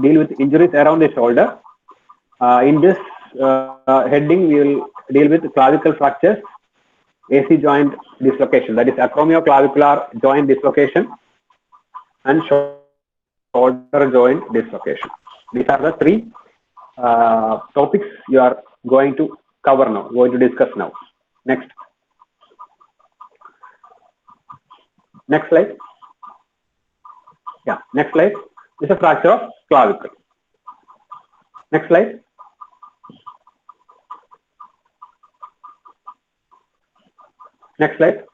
deal with injuries around the shoulder. In this heading, we will deal with clavicle fractures, AC joint dislocation, that is acromioclavicular joint dislocation, and shoulder joint dislocation. These are the three topics you are going to cover now, going to discuss now. Next slide. Yeah, next slide. This is a fracture of clavicle. Next slide. Next slide.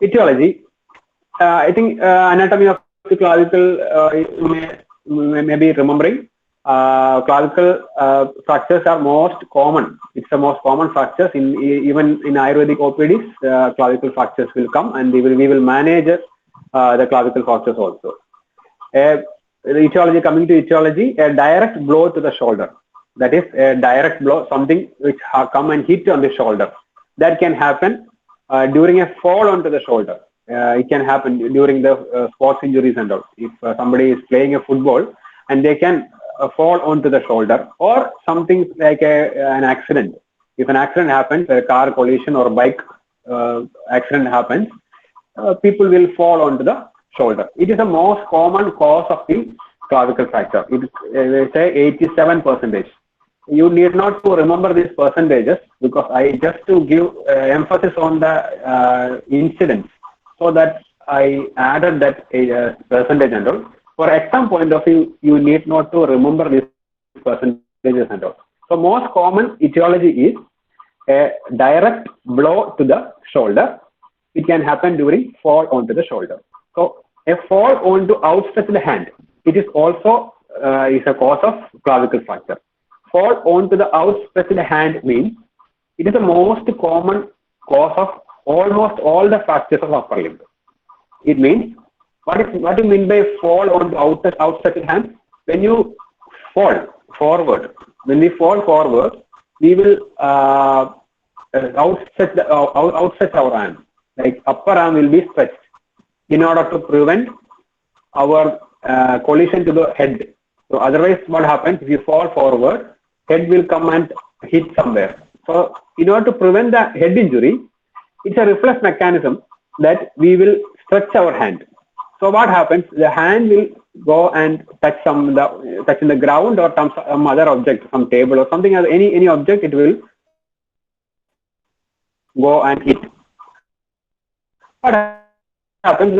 Etiology. I think anatomy of the clavicle you may be remembering. Clavicle fractures are most common. It's the most common fractures even in Ayurvedic OPDs. Clavicle fractures will come, and we will manage the clavicle fractures also. The etiology, coming to etiology, a direct blow to the shoulder. That is a direct blow, something which come and hit on the shoulder. That can happen during a fall onto the shoulder. It can happen during the sports injuries and all. If somebody is playing a football and they can fall onto the shoulder, or something like an accident. If an accident happens, a car collision or bike accident happens, people will fall onto the shoulder. It is the most common cause of the clavicle fracture. It is, they say, 87%. You need not to remember these percentages, because I just to give emphasis on the incidents, so that I added that percentage and all. For exam point of view, you need not to remember these percentages and all. So most common etiology is a direct blow to the shoulder. It can happen during fall onto the shoulder. So a fall onto outstretched hand, it is also is a cause of clavicle fracture. Fall onto the outstretched hand means it is the most common cause of almost all the fractures of upper limb. It means, what do you mean by fall onto outstretched hand? When you fall forward, we will outstretch our arm. Like upper arm will be stretched in order to prevent our collision to the head. So otherwise, what happens if you fall forward? Head will come and hit somewhere. So in order to prevent the head injury, it's a reflex mechanism that we will stretch our hand. So what happens? The hand will go and touch in the ground or some other object, some table or something, any object, it will go and hit. What happens?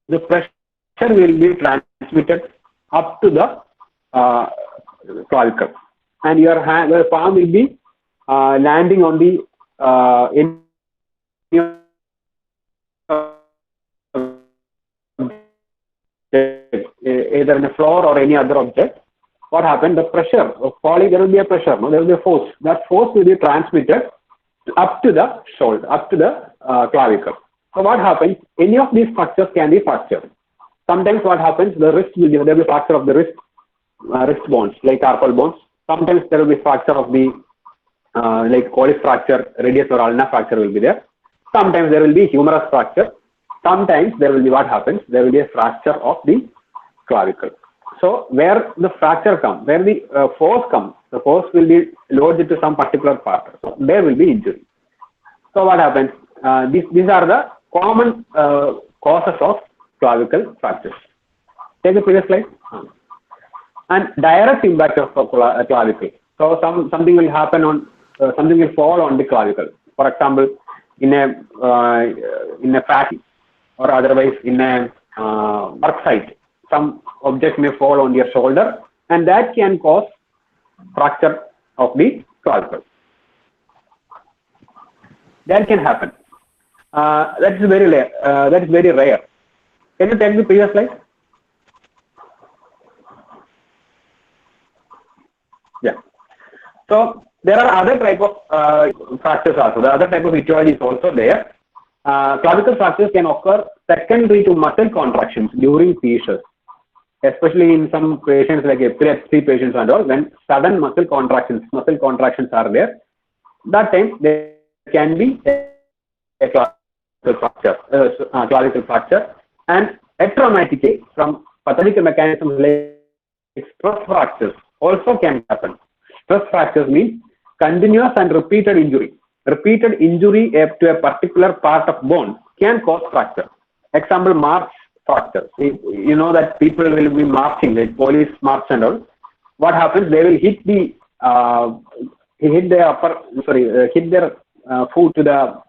The pressure will be transmitted up to the clavicle, and your palm will be landing on the either in the floor or any other object. What happened? The pressure of falling, there will be a pressure, no? There will be a force. That force will be transmitted up to the shoulder, up to the clavicle. So what happens? Any of these fractures can be fractured. Sometimes what happens? The wrist will be, there will be fracture of the wrist bones, like carpal bones. Sometimes there will be fracture of the like collis fracture, radius or ulna fracture will be there. Sometimes there will be humerus fracture. Sometimes there will be, what happens? There will be a fracture of the clavicle. So where the fracture comes, where the force comes, the force will be loaded to some particular part. So there will be injury. So what happens? These are the common causes of clavicle fractures. Take the previous slide. And direct impact of clavicle. So something will happen on, something will fall on the clavicle. For example, in a factory or otherwise in a work site, some object may fall on your shoulder, and that can cause fracture of the clavicle. That can happen. That is very rare. Can you take the previous slide? Yeah. So there are other type of fractures also. The other type of etiology is also there. Clavicle fractures can occur secondary to muscle contractions during seizures, especially in some patients like epilepsy patients and all. When sudden muscle contractions are there, that time there can be a clavicle fracture, clavicle fracture, and atraumatically from pathological mechanisms like stress fractures also can happen. Stress fractures means continuous and repeated injury. Repeated injury to a particular part of bone can cause fracture. Example, march fracture. You know that people will be marching, like police march and all. What happens? They will hit their foot to the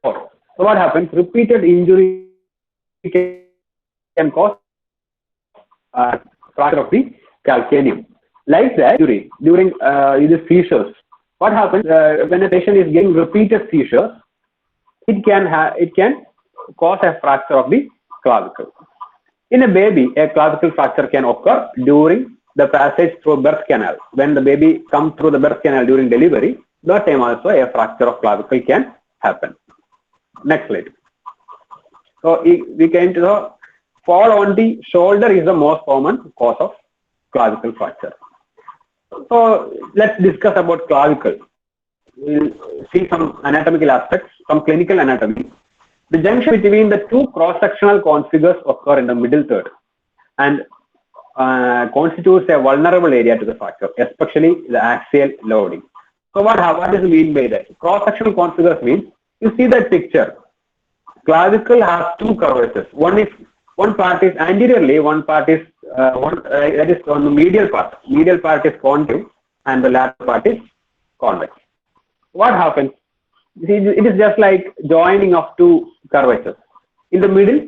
floor. So what happens? Repeated injury can cause fracture of the calcaneum. Like that, during the seizures, what happens when a patient is getting repeated seizures? It can cause a fracture of the clavicle. In a baby, a clavicle fracture can occur during the passage through birth canal. When the baby comes through the birth canal during delivery, that time also a fracture of clavicle can happen. Next slide. So we came to the fall on the shoulder is the most common cause of clavicle fracture. So let's discuss about clavicle. We'll see some anatomical aspects, some clinical anatomy. The junction between the two cross-sectional configures occur in the middle third and constitutes a vulnerable area to the fracture, especially the axial loading. So what does it mean by that? Cross-sectional configures means, you see that picture. Clavicle has two curvatures. One part is anteriorly, one part is that is on the medial part. Medial part is concave and the lateral part is convex. What happens? It is just like joining of two curvatures. In the middle,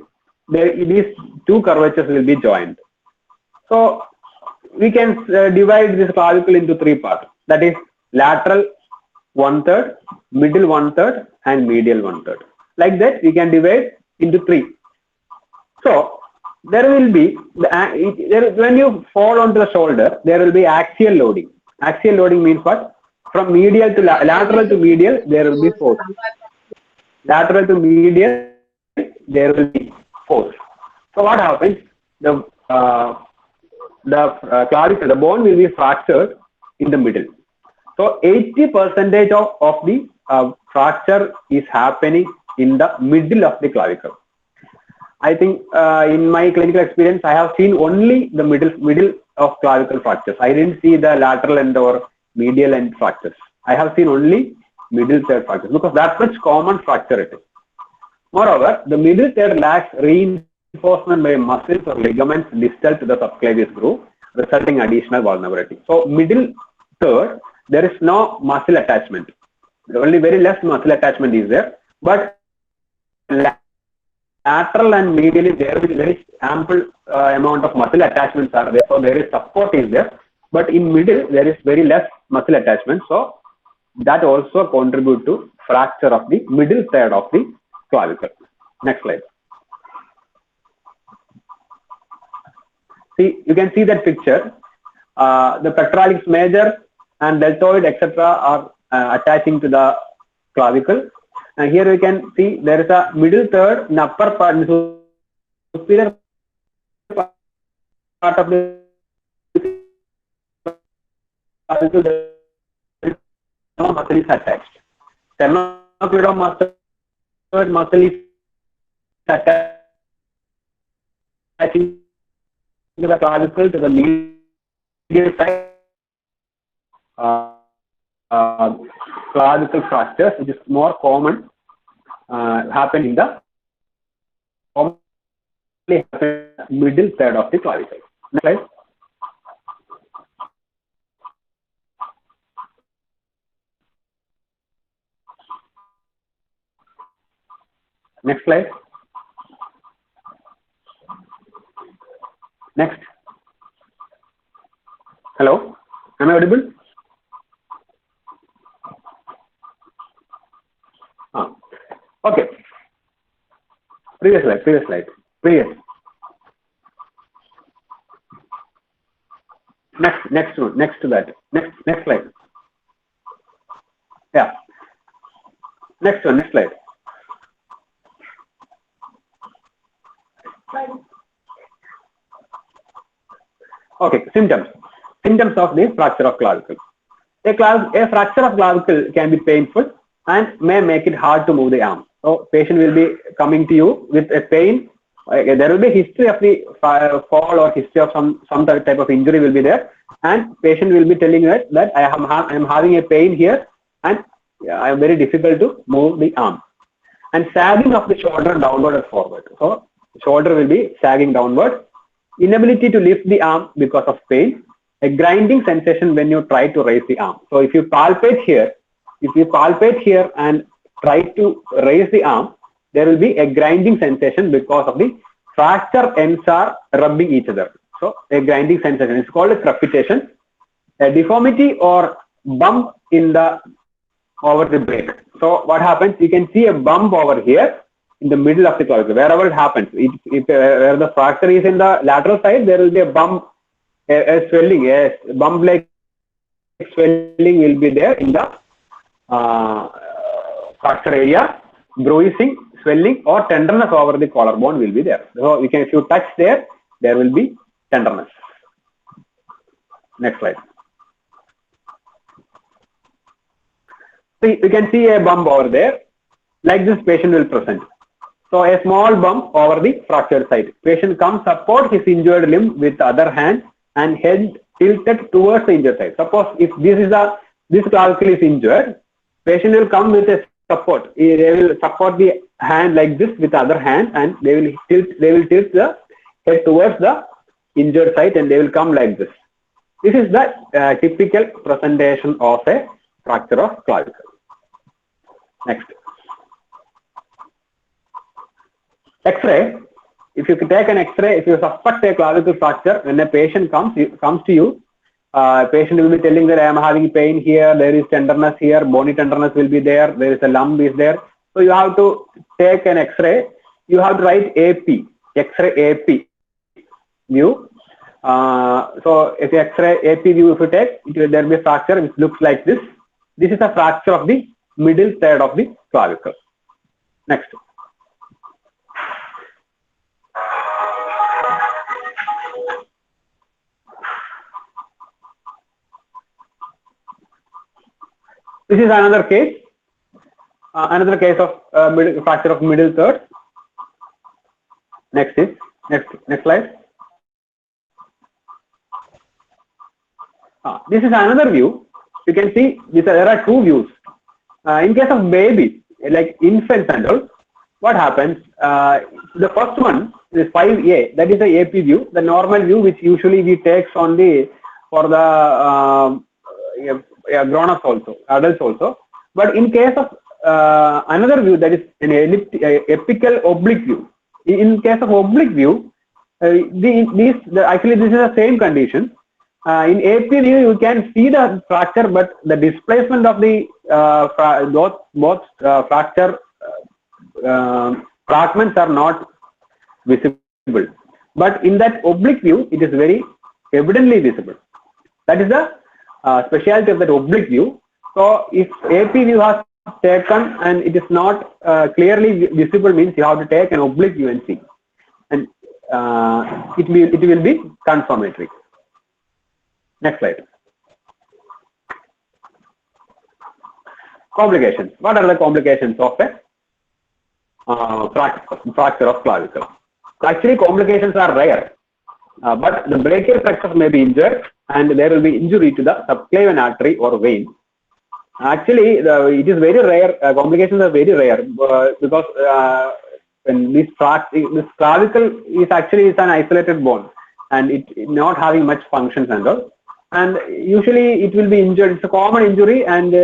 these two curvatures will be joined. So we can divide this clavicle into three parts. That is lateral 1/3, middle 1/3, and medial 1/3. Like that, we can divide into three. So there will be when you fall onto the shoulder, there will be axial loading. Axial loading means what? From medial to lateral to medial, there will be force. Lateral to medial, there will be force. So what happens? The clavicle, the bone will be fractured in the middle. So 80% of the fracture is happening in the middle of the clavicle. I think in my clinical experience, I have seen only the middle of clavicle fractures. I didn't see the lateral end or medial end fractures. I have seen only middle third fractures because that's much common fracture it is. Moreover, the middle third lacks reinforcement by muscles or ligaments distal to the subclavius groove, resulting additional vulnerability. So middle third, there is no muscle attachment. Only very less muscle attachment is there, but lateral and medially there is very ample amount of muscle attachments are there. So there is support is there, but in middle there is very less muscle attachment. So that also contribute to fracture of the middle third of the clavicle. Next slide. See, you can see that picture. The pectoralis major and deltoid etc. are attaching to the clavicle. And here we can see there is a middle third in upper part, in the superior part of the clavicle. There is no muscle is attached. Sternocleidomastoid muscle is attaching to the clavicle to the medial side. Clavicle fractures, which is more common, happen in the middle third of the clavicle. Next slide. Next slide. Next. Hello, am I audible? Okay. Previous slide. Next one. Next to that. Next slide. Yeah. Next one. Next slide. Okay. Symptoms of the fracture of clavicle. A fracture of clavicle can be painful and may make it hard to move the arm. So patient will be coming to you with a pain. There will be history of the fall or history of some type of injury will be there, and patient will be telling you that I am having a pain here, and I am very difficult to move the arm. And sagging of the shoulder downward and forward. So shoulder will be sagging downward. Inability to lift the arm because of pain. A grinding sensation when you try to raise the arm. So if you palpate here and try to raise the arm, there will be a grinding sensation because of the fracture ends are rubbing each other. So a grinding sensation. It's called a crepitation. A deformity or bump in the over the break. So what happens? You can see a bump over here in the middle of the clavicle. Wherever it happens, where the fracture is in the lateral side, there will be a bump, a swelling, a bump like swelling will be there in the fracture area. Bruising, swelling, or tenderness over the collarbone will be there. So you can, if you touch there, there will be tenderness. Next slide. So you can see a bump over there, like this patient will present. So a small bump over the fractured side. Patient comes, support his injured limb with the other hand and head tilted towards the injured side. Suppose if this clavicle is injured, patient will come with a support. They will support the hand like this with the other hand, and they will tilt the head towards the injured side, and they will come like this. This is the typical presentation of a fracture of clavicle. Next. X-ray. If you take an X-ray, if you suspect a clavicle fracture, when a patient comes to you, patient will be telling that I am having pain here, there is tenderness here, bony tenderness will be there, there is a lump is there. So you have to take an X-ray. You have to write AP, X-ray AP view. So if X-ray AP view if you take, there will be a fracture which looks like this. This is a fracture of the middle third of the clavicle. Next. This is another case of fracture of middle third. Next slide. This is another view. You can see there are two views. In case of baby, like infants and all, what happens? The first one is 5A. That is the AP view, the normal view which usually we take for the grown-ups also, adults also. But in case of another view, that is an apical oblique view. In case of oblique view, actually this is the same condition. In AP view, you can see the fracture, but the displacement of the both fracture fragments are not visible. But in that oblique view, it is very evidently visible. That is the speciality of that oblique view. So if AP view has taken and it is not clearly visible, means you have to take an oblique view and see, and it will be confirmatory. Next slide. Complications. What are the complications of a fracture of clavicle? Actually, complications are rare, but the brachial plexus may be injured, and there will be injury to the subclavian artery or vein. Actually, it is very rare. Complications are very rare because when this clavicle is actually an isolated bone, and it not having much functions and all. And usually it will be injured. It's a common injury, and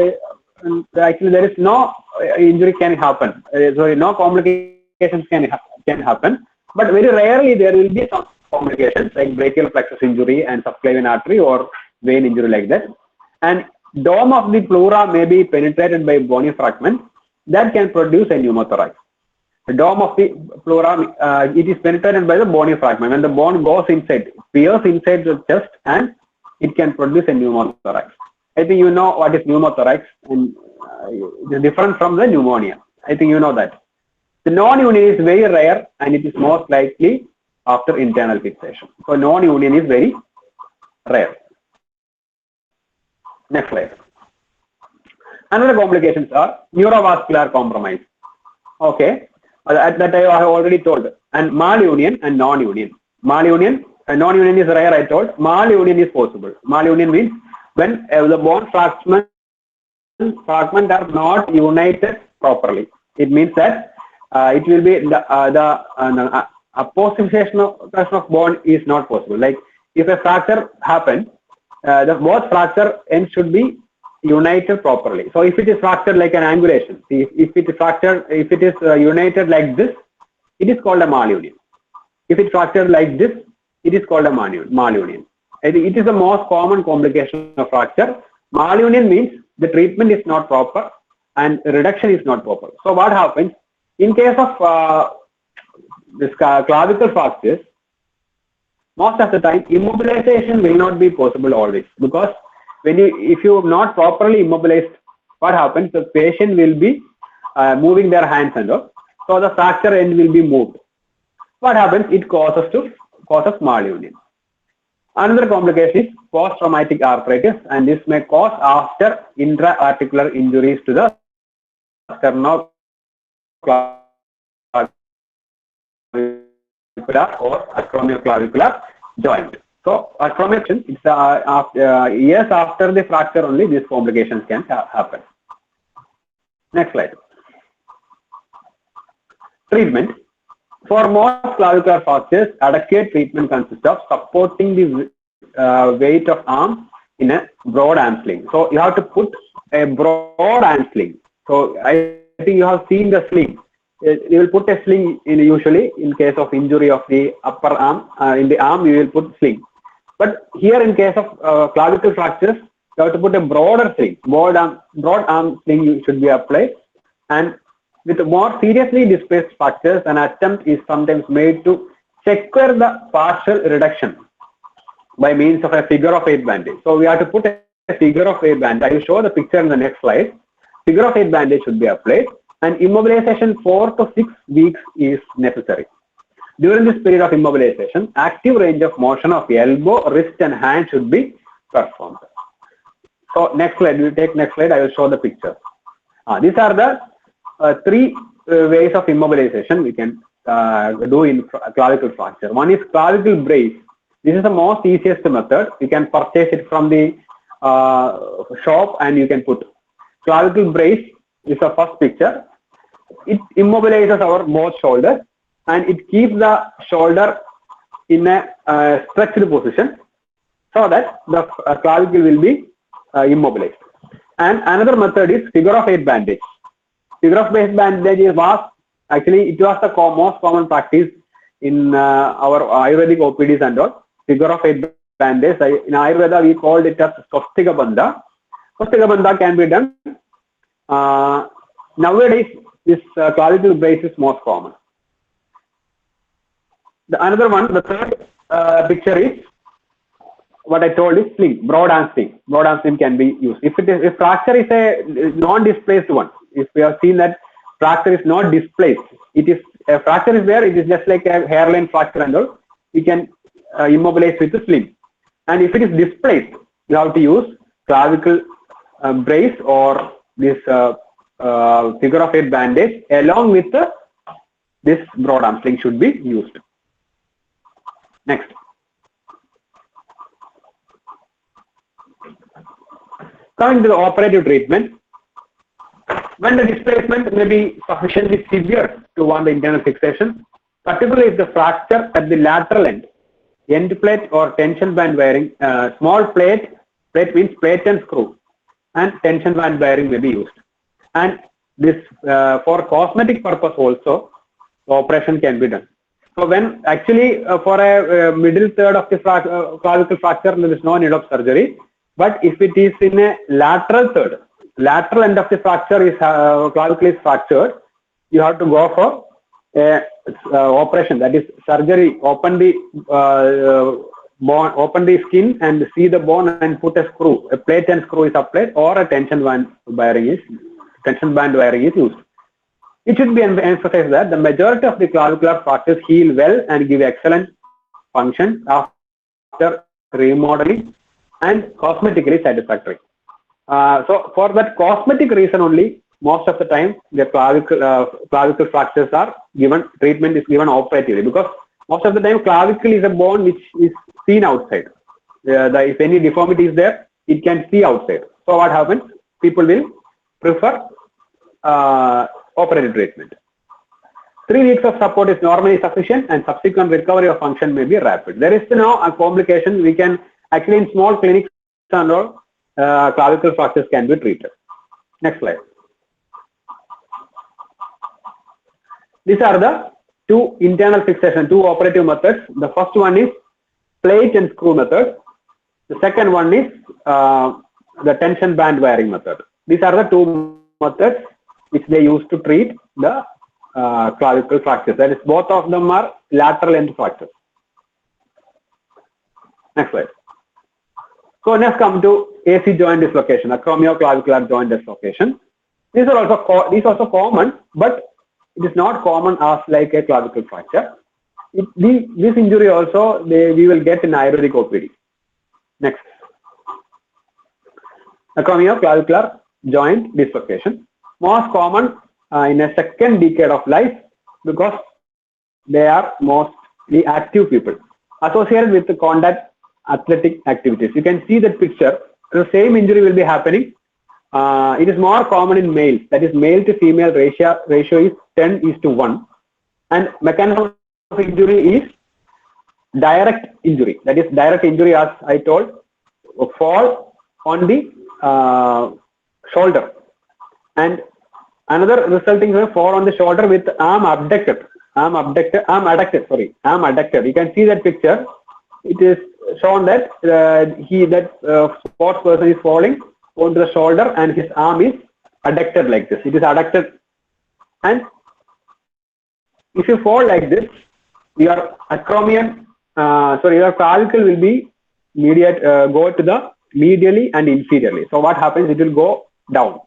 actually there is no injury can happen. Sorry, no complications can happen. But very rarely there will be some complications like brachial plexus injury and subclavian artery or vein injury like that. And dome of the pleura may be penetrated by bony fragment that can produce a pneumothorax. The dome of the pleura, it is penetrated by the bony fragment. When the bone goes inside, pierces inside the chest, and it can produce a pneumothorax. I think you know what is pneumothorax, and it is different from the pneumonia. I think you know that. The non-union is very rare, and it is most likely after internal fixation. So non-union is very rare. Next slide. Another complications are neurovascular compromise. Okay, that I have already told. And malunion and non-union. Malunion and non-union is rare, I told. Malunion is possible. Malunion means when the bone fragment are not united properly. It means that it will be the apposition of bone is not possible. Like if a fracture happens, the both fracture ends should be united properly. So if it is fractured like an angulation, if it is fractured, if it is united like this, it is called a malunion. If it fractured like this, it is called a malunion. It is the most common complication of fracture. Malunion means the treatment is not proper and reduction is not proper. So what happens in case of this clavicle fractures? Most of the time, immobilization will not be possible always, because if you are not properly immobilized, what happens? The patient will be moving their hands and all, so the fracture end will be moved. What happens? It causes malunion. Another complication is post-traumatic arthritis, and this may cause after intra-articular injuries to the sternoclavicular or acromioclavicular joint. So acromion, it's years after the fracture only these complications can happen. Next slide. Treatment. For most clavicular fractures, adequate treatment consists of supporting the weight of arm in a broad arm sling. So you have to put a broad arm sling. So I think you have seen the sling. You will put a sling in usually in case of injury of the upper arm. In the arm you will put sling. But here in case of clavicle fractures, you have to put a broader sling. Broad arm sling should be applied. And with more seriously displaced fractures, an attempt is sometimes made to secure the partial reduction by means of a figure of 8 bandage. So we have to put a figure of 8 bandage. I will show the picture in the next slide. Figure of 8 bandage should be applied, and immobilization 4 to 6 weeks is necessary. During this period of immobilization, active range of motion of elbow, wrist and hand should be performed. So next slide, we take next slide, I will show the picture. These are the 3 ways of immobilization we can do in clavicle fracture. One is clavicle brace. This is the most easiest method. You can purchase it from the shop and you can put. Clavicle brace is the first picture. It immobilizes our both shoulders and it keeps the shoulder in a stretched position so that the clavicle will be immobilized. And another method is figure of 8 bandage. Figure of 8 bandage was actually it was the most common practice in our Ayurvedic OPDs and all. Figure of 8 bandage. In Ayurveda we called it as Swastika Bandha. Swastika Bandha can be done. Nowadays this clavicle brace is most common. Another one, the third picture is what I told is sling, broad arm sling. Broad arm sling can be used. If fracture is a non-displaced one, if we have seen that fracture is not displaced, it is a fracture is there, it is just like a hairline fracture and all, you can immobilize with a sling. And if it is displaced, you have to use clavicle brace or this figure of 8 bandage along with this broad arm sling should be used. Next. Coming to the operative treatment, when the displacement may be sufficiently severe to want the internal fixation, particularly if the fracture at the lateral end plate or tension band wiring, small plate means plate and screw, and tension band wiring may be used. And this for cosmetic purpose also, the operation can be done. So when actually for a middle third of the clavicle fracture, there is no need of surgery. But if it is in a lateral third, lateral end of the fracture is clavicle is fractured, you have to go for a operation, that is surgery. Open the bone, open the skin and see the bone and put a screw. A plate and screw is applied, or a tension band wiring is used. It should be emphasized that the majority of the clavicular fractures heal well and give excellent function after remodeling and cosmetically satisfactory. So for that cosmetic reason only, most of the time the clavicle fractures are given, treatment is given operatively, because most of the time clavicle is a bone which is seen outside. If any deformity is there, it can see outside. So what happens? People will prefer operative treatment. 3 weeks of support is normally sufficient, and subsequent recovery of function may be rapid. There is no complication. We can actually, in small clinics and all, clavicle fractures can be treated. Next slide. These are the 2 internal fixation, 2 operative methods. The first one is plate and screw method. The second one is the tension band wiring method. These are the 2 methods which they use to treat the clavicle fractures. That is, both of them are lateral end fractures. Next slide. So let's come to AC joint dislocation, acromioclavicular joint dislocation. These are also common, but it is not common as like a clavicle fracture. This injury also we will get in Ayurvedic OPD. Next. Acromioclavicular joint dislocation, most common in a second decade of life, because they are mostly active people associated with the contact athletic activities. You can see that picture. The same injury will be happening. It is more common in males. That is, male to female ratio is 10:1, and mechanism of injury is direct injury. That is, direct injury, as I told, fall on the shoulder, and another resulting fall on the shoulder with arm adducted. Arm adducted. You can see that picture. It is shown that sports person is falling onto the shoulder and his arm is adducted like this. It is adducted, and if you fall like this, your your clavicle will be go to the medially and inferiorly. So what happens? It will go down.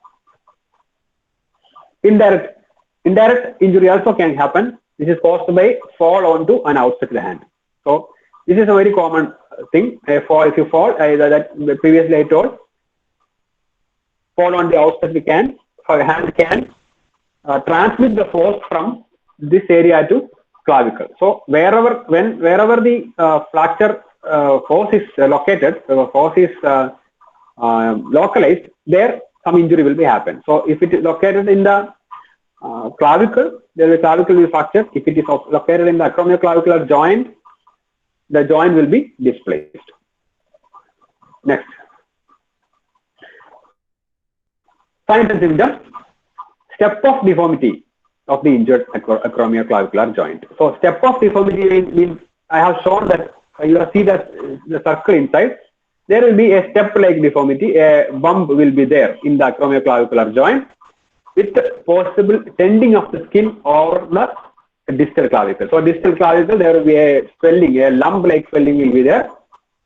Indirect injury also can happen. This is caused by fall onto an outstretched hand. So this is a very common thing. If you fall, that previously I told, fall on the outstretched hand can transmit the force from this area to clavicle. So wherever the fracture force is located, force is localized, there some injury will be happen. So if it is located in the clavicle, the clavicle will be fractured. If it is located in the acromioclavicular joint, the joint will be displaced. Next. Signs and symptoms. Step of deformity of the injured acromioclavicular joint. So step of deformity means I have shown that you see that the circle inside. There will be a step-like deformity. A bump will be there in the acromioclavicular joint with possible tending of the skin over the distal clavicle. So distal clavicle, there will be a swelling, a lump-like swelling will be there.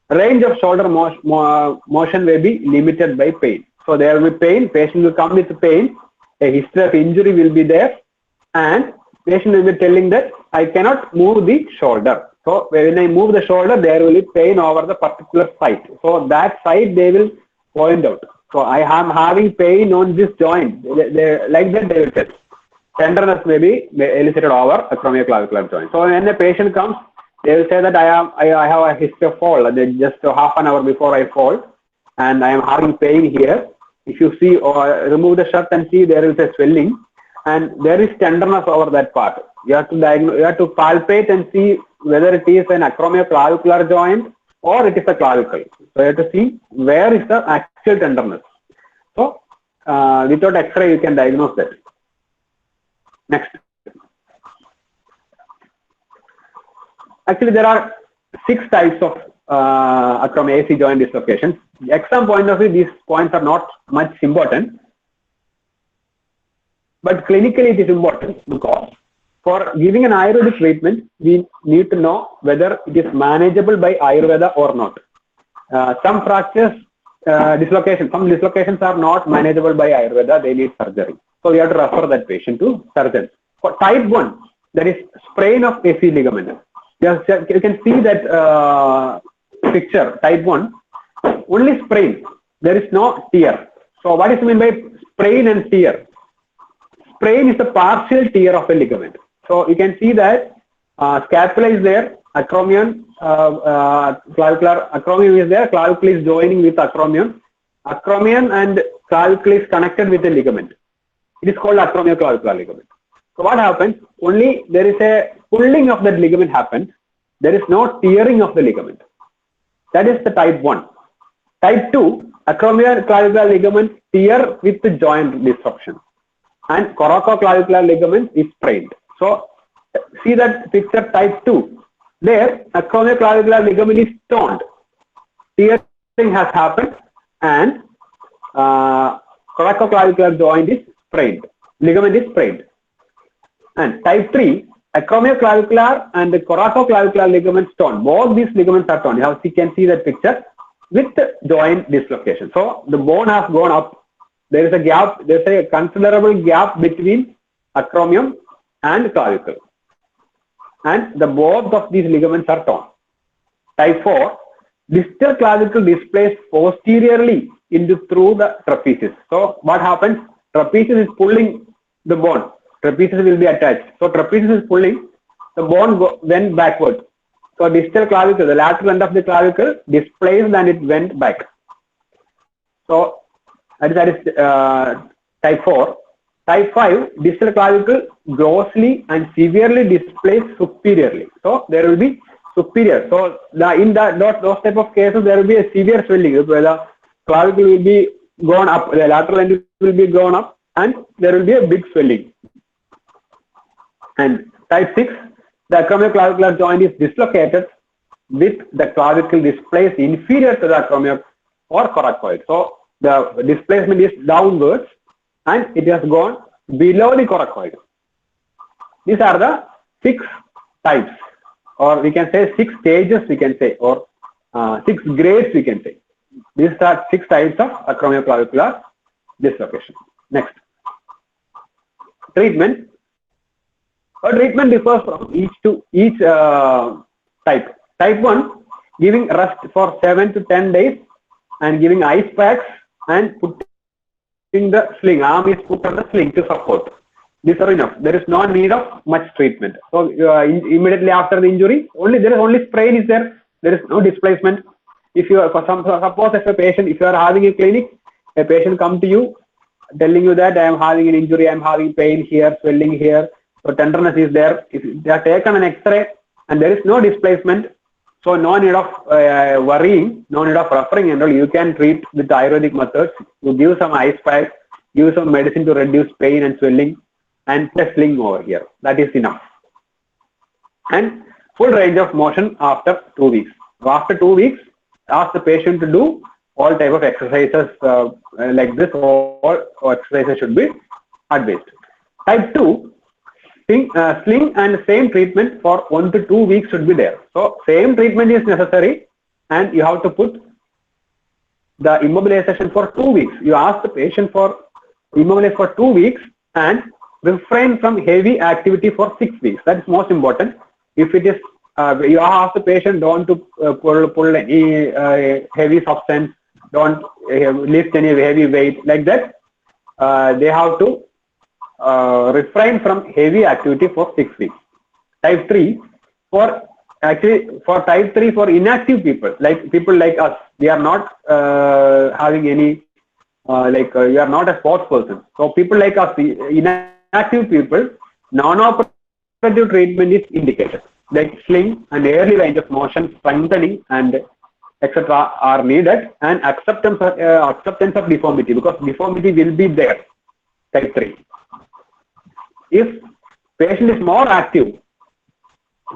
Range of shoulder motion may be limited by pain. So there will be pain. Patient will come with pain. A history of injury will be there, and patient will be telling that I cannot move the shoulder. So when I move the shoulder, there will be pain over the particular site. So that site they will point out. So I am having pain on this joint. Like that they will tell. Tenderness may be elicited over acromioclavicular joint. So when a patient comes, they will say that I have a history of fall. Just half an hour before I fall, and I am having pain here. If you see or remove the shirt and see, there is a swelling, and there is tenderness over that part. You have to diagnose. You have to palpate and see whether it is an acromioclavicular joint or it is a clavicle. So you have to see where is the actual tenderness. So without X-ray, you can diagnose that. Next. Actually, there are 6 types of acromioclavicular joint dislocations. The exam point of view, these points are not much important, but clinically it is important because for giving an Ayurvedic treatment, we need to know whether it is manageable by Ayurveda or not. Some fractures, some dislocations are not manageable by Ayurveda, they need surgery. So we have to refer that patient to surgeon. For type 1, that is sprain of AC ligament. You can see that picture, type 1, only sprain, there is no tear. So what is meant by sprain and tear? Sprain is the partial tear of a ligament. So you can see that scapula is there, acromion, clavicular acromion is there, clavicle is joining with acromion. Acromion and clavicle is connected with a ligament. It is called acromioclavicular ligament. So what happens? Only there is a pulling of that ligament happens. There is no tearing of the ligament. That is the type 1. Type 2, acromioclavicular ligament tear with the joint disruption. And coracoclavicular ligament is sprained. So see that picture type 2. There, acromioclavicular ligament is torn. Tearing has happened and coracoclavicular joint is sprained. Ligament is sprained. And type 3, acromioclavicular and the coracoclavicular ligaments torn. Both these ligaments are torn. You can see that picture with joint dislocation. So the bone has gone up. There is a gap. There is a considerable gap between acromion and clavicle. And the both of these ligaments are torn. Type 4, distal clavicle displays posteriorly through the trapezius. So what happens? Trapezius is pulling the bone. Trapezius will be attached. So trapezius is pulling, the bone went backward. So distal clavicle, the lateral end of the clavicle displaced and it went back. So that is type 4. Type 5, distal clavicle grossly and severely displaced superiorly. So there will be superior. So in those type of cases, there will be a severe swelling. Where the clavicle will be gone up, the lateral end will be gone up, and there will be a big swelling. And type 6, the acromioclavicular joint is dislocated with the clavicle displaced inferior to the acromion or coracoid. So the displacement is downwards and it has gone below the coracoid. These are the 6 types, or we can say 6 stages, we can say, or 6 grades, we can say. These are 6 types of acromioclavicular dislocation. Next, treatment. Treatment differs from each type. Type 1, giving rest for 7 to 10 days and giving ice packs and putting the sling. Arm is put on the sling to support. These are enough. There is no need of much treatment. So immediately after the injury, there is only sprain is there. There is no displacement. If you suppose if a patient, if you are having a clinic, a patient come to you telling you that I am having an injury, I am having pain here, swelling here. So tenderness is there. If they are taken an X-ray and there is no displacement, so no need of worrying, no need of referring and all. You can treat with Ayurvedic methods. You give some ice pack, give some medicine to reduce pain and swelling, and a sling over here. That is enough. And full range of motion after 2 weeks. So after 2 weeks, ask the patient to do all type of exercises like this. All exercises should be advised. Type 2. Sling and same treatment for 1 to 2 weeks should be there. So same treatment is necessary and you have to put the immobilization for 2 weeks. You ask the patient for immobilize for 2 weeks and refrain from heavy activity for 6 weeks. That is most important. If it is you ask the patient don't to pull any heavy substance, don't lift any heavy weight like that. They have to refrain from heavy activity for 6 weeks. Type 3, for type 3 for inactive people, like people like us, we are not having any you are not a sports person. So people like us, inactive people, non-operative treatment is indicated. Like sling and early range of motion, strengthening and etc. are needed, and acceptance of deformity, because deformity will be there. Type 3. If patient is more active,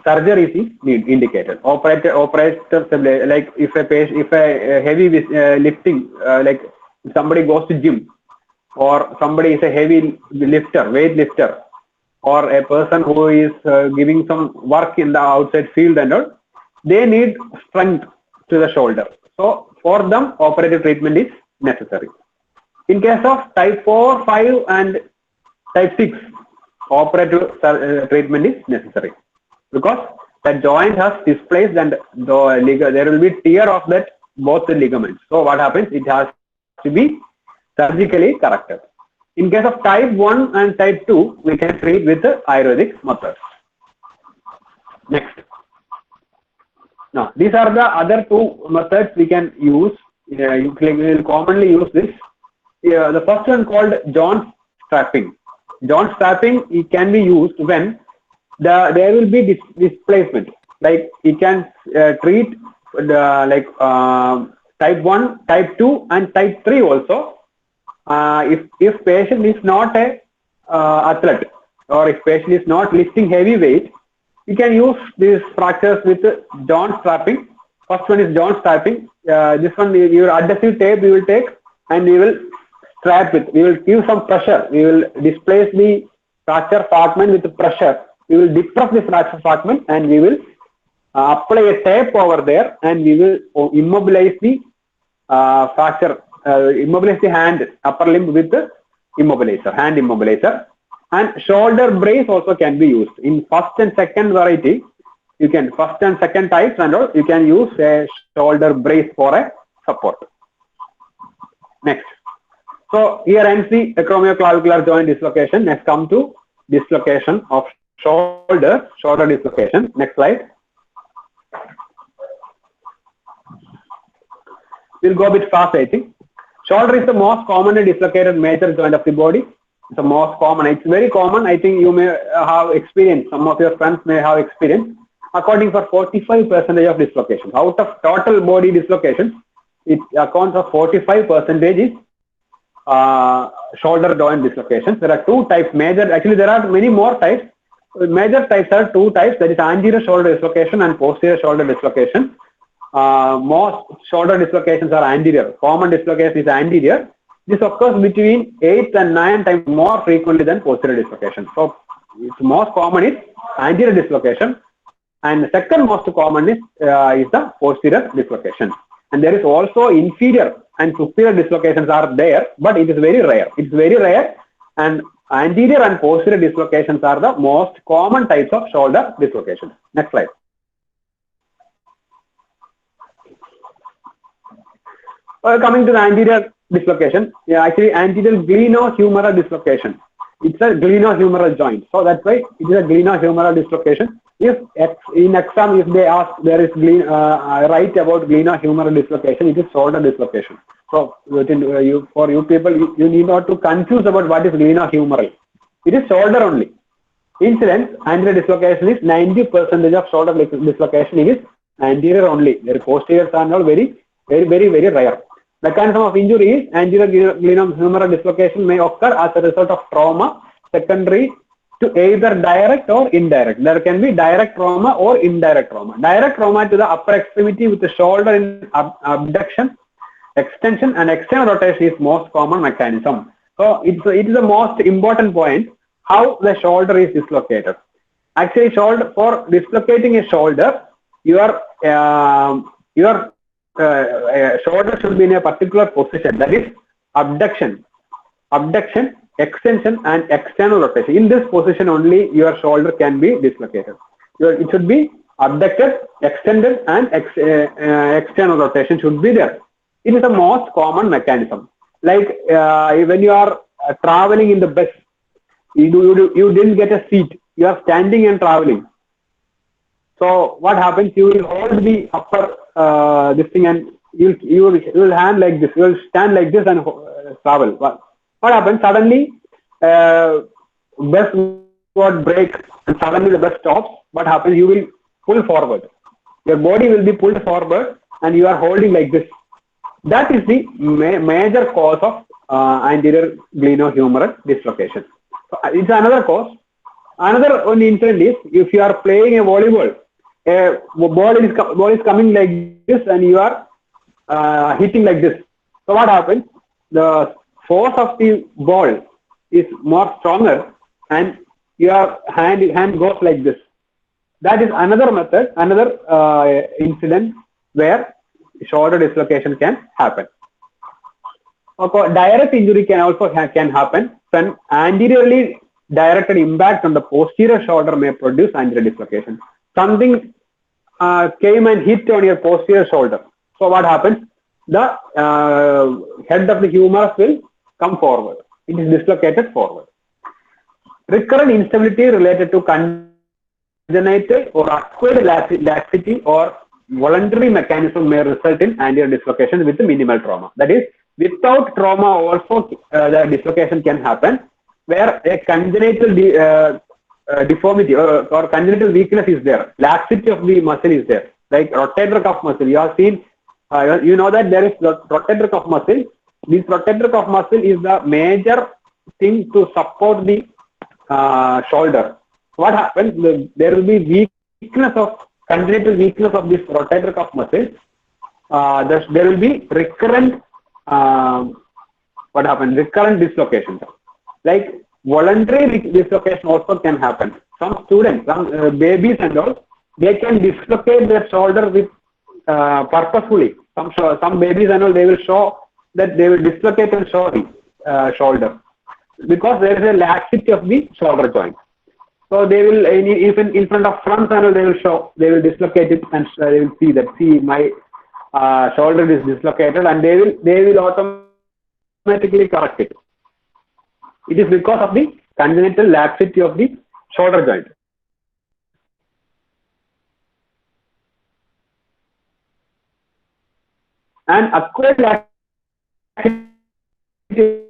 surgery is indicated. Operator, like if a heavy lifting, like if somebody goes to gym, or somebody is a heavy lifter, weight lifter, or a person who is giving some work in the outside field and all, they need strength to the shoulder. So for them, operative treatment is necessary. In case of type 4, 5 and type 6, operative treatment is necessary, because the joint has displaced and there will be tear of that both the ligaments. So what happens? It has to be surgically corrected. In case of type 1 and type 2, we can treat with the Ayurvedic methods. Next. Now, these are the other two methods we can use. We will commonly use this. The first one called Jones strapping. Jones strapping, it can be used when there will be displacement. Like you can treat type 1, type 2 and type 3 also. If patient is not a athlete, or if patient is not lifting heavy weight, you can use these fractures with Jones strapping. First one is Jones strapping. This one, your adhesive tape we will take and we will strap it. We will give some pressure. We will displace the fracture fragment with the pressure. We will depress the fracture fragment and we will apply a tape over there, and we will immobilize the fracture, immobilize the hand, upper limb with the immobilizer, hand immobilizer. And shoulder brace also can be used. In first and second variety, you can, first and second types and all, you can use a shoulder brace for a support. Next. So here ends the acromioclavicular joint dislocation. Next come to dislocation of shoulder dislocation. Next slide. We'll go a bit fast, I think. Shoulder is the most commonly dislocated major joint of the body. It's the most common. It's very common. I think you may have experience. Some of your friends may have experience. According for 45% of dislocations. Out of total body dislocations, it accounts for 45% is shoulder joint dislocations. There are two types. Major, actually there are many more types. Major types are two types. That is anterior shoulder dislocation and posterior shoulder dislocation. Most shoulder dislocations are anterior. Common dislocation is anterior. This occurs between 8 and 9 times more frequently than posterior dislocation. So, it's most common is anterior dislocation, and the second most common is the posterior dislocation. And there is also inferior and superior dislocations are there, but it is very rare. It's very rare, and anterior and posterior dislocations are the most common types of shoulder dislocations. Next slide. Coming to the anterior dislocation, actually anterior glenohumeral dislocation. It's a glenohumeral joint, so that's why it is a glenohumeral dislocation. If in exam, if they ask there is write about glenohumeral dislocation, it is shoulder dislocation. So for you people, you need not to confuse about what is glenohumeral. It is shoulder only. Incidence anterior dislocation is 90% of shoulder dislocation is anterior only. Their posteriors are not very rare. Mechanism of injury is anterior glenohumeral dislocation may occur as a result of trauma secondary to either direct or indirect. There can be direct trauma or indirect trauma. Direct trauma to the upper extremity with the shoulder in abduction, extension and external rotation is most common mechanism. So it is the most important point how the shoulder is dislocated. Actually, for dislocating a shoulder, your shoulder should be in a particular position, that is abduction, extension and external rotation. In this position only your shoulder can be dislocated. It should be abducted, extended and external rotation should be there. It is the most common mechanism. Like when you are traveling in the bus, you didn't get a seat, you are standing and traveling. So what happens? You will hold the upper this thing, and you will hand like this. You will stand like this and travel. What happens? Suddenly, bus got break, and suddenly the bus stops. What happens? You will pull forward. Your body will be pulled forward, and you are holding like this. That is the major cause of anterior glenohumeral dislocation. So it's another cause. Another one incident is if you are playing a volleyball. A ball is coming like this and you are hitting like this. So what happens? The force of the ball is more stronger and your hand goes like this. That is another method, another incident where shoulder dislocation can happen. Okay, direct injury can also happen when anteriorly directed impact on the posterior shoulder may produce anterior dislocation. Something came and hit on your posterior shoulder. So what happens? The head of the humerus will come forward. It is dislocated forward. Recurrent instability related to congenital or acquired laxity or voluntary mechanism may result in anterior dislocation with minimal trauma. That is, without trauma also the dislocation can happen, where a congenital deformity or congenital weakness is there, laxity of the muscle is there, like rotator cuff muscle. You have seen, you know that there is rotator cuff muscle. This rotator cuff muscle is the major thing to support the shoulder. What happens? There will be weakness of congenital weakness of this rotator cuff muscle. There will be recurrent what happens? Recurrent dislocations. Like voluntary dislocation also can happen. Some students, some babies and all, they can dislocate their shoulder with purposefully. Some babies and all, they will show that they will dislocate and show the shoulder because there is a laxity of the shoulder joint. So they will, even in front of front panel, they will show, they will dislocate it and they will see that, see my shoulder is dislocated, and they will automatically correct it. It is because of the congenital laxity of the shoulder joint. And acquired laxity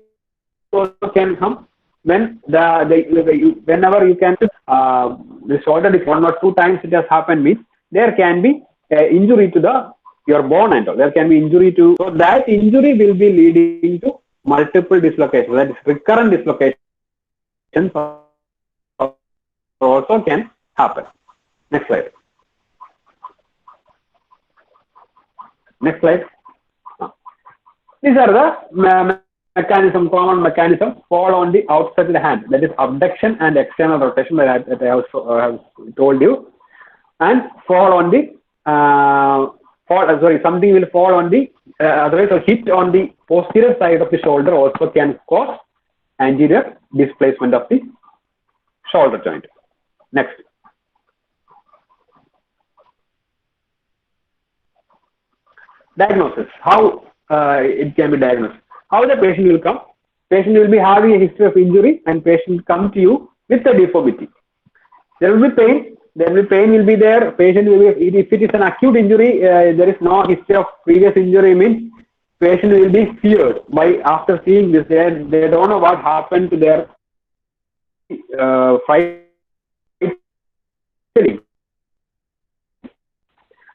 also can come when whenever you can the shoulder is 1 or 2 times it has happened, means there can be injury to your bone and all. There can be injury to, so that injury will be leading to multiple dislocations. That is, recurrent dislocations also can happen. Next slide. Next slide. These are the common mechanism. Fall on the outside of the hand, that is abduction and external rotation that I have told you, and fall on the something will fall on the otherwise a hit on the posterior side of the shoulder also can cause anterior displacement of the shoulder joint. Next. Diagnosis. How it can be diagnosed. How the patient will come? Patient will be having a history of injury, and patient will come to you with a deformity. There will be pain. Pain will be there. Patient will be, if it is an acute injury, there is no history of previous injury, means patient will be feared by, after seeing this, they don't know what happened to their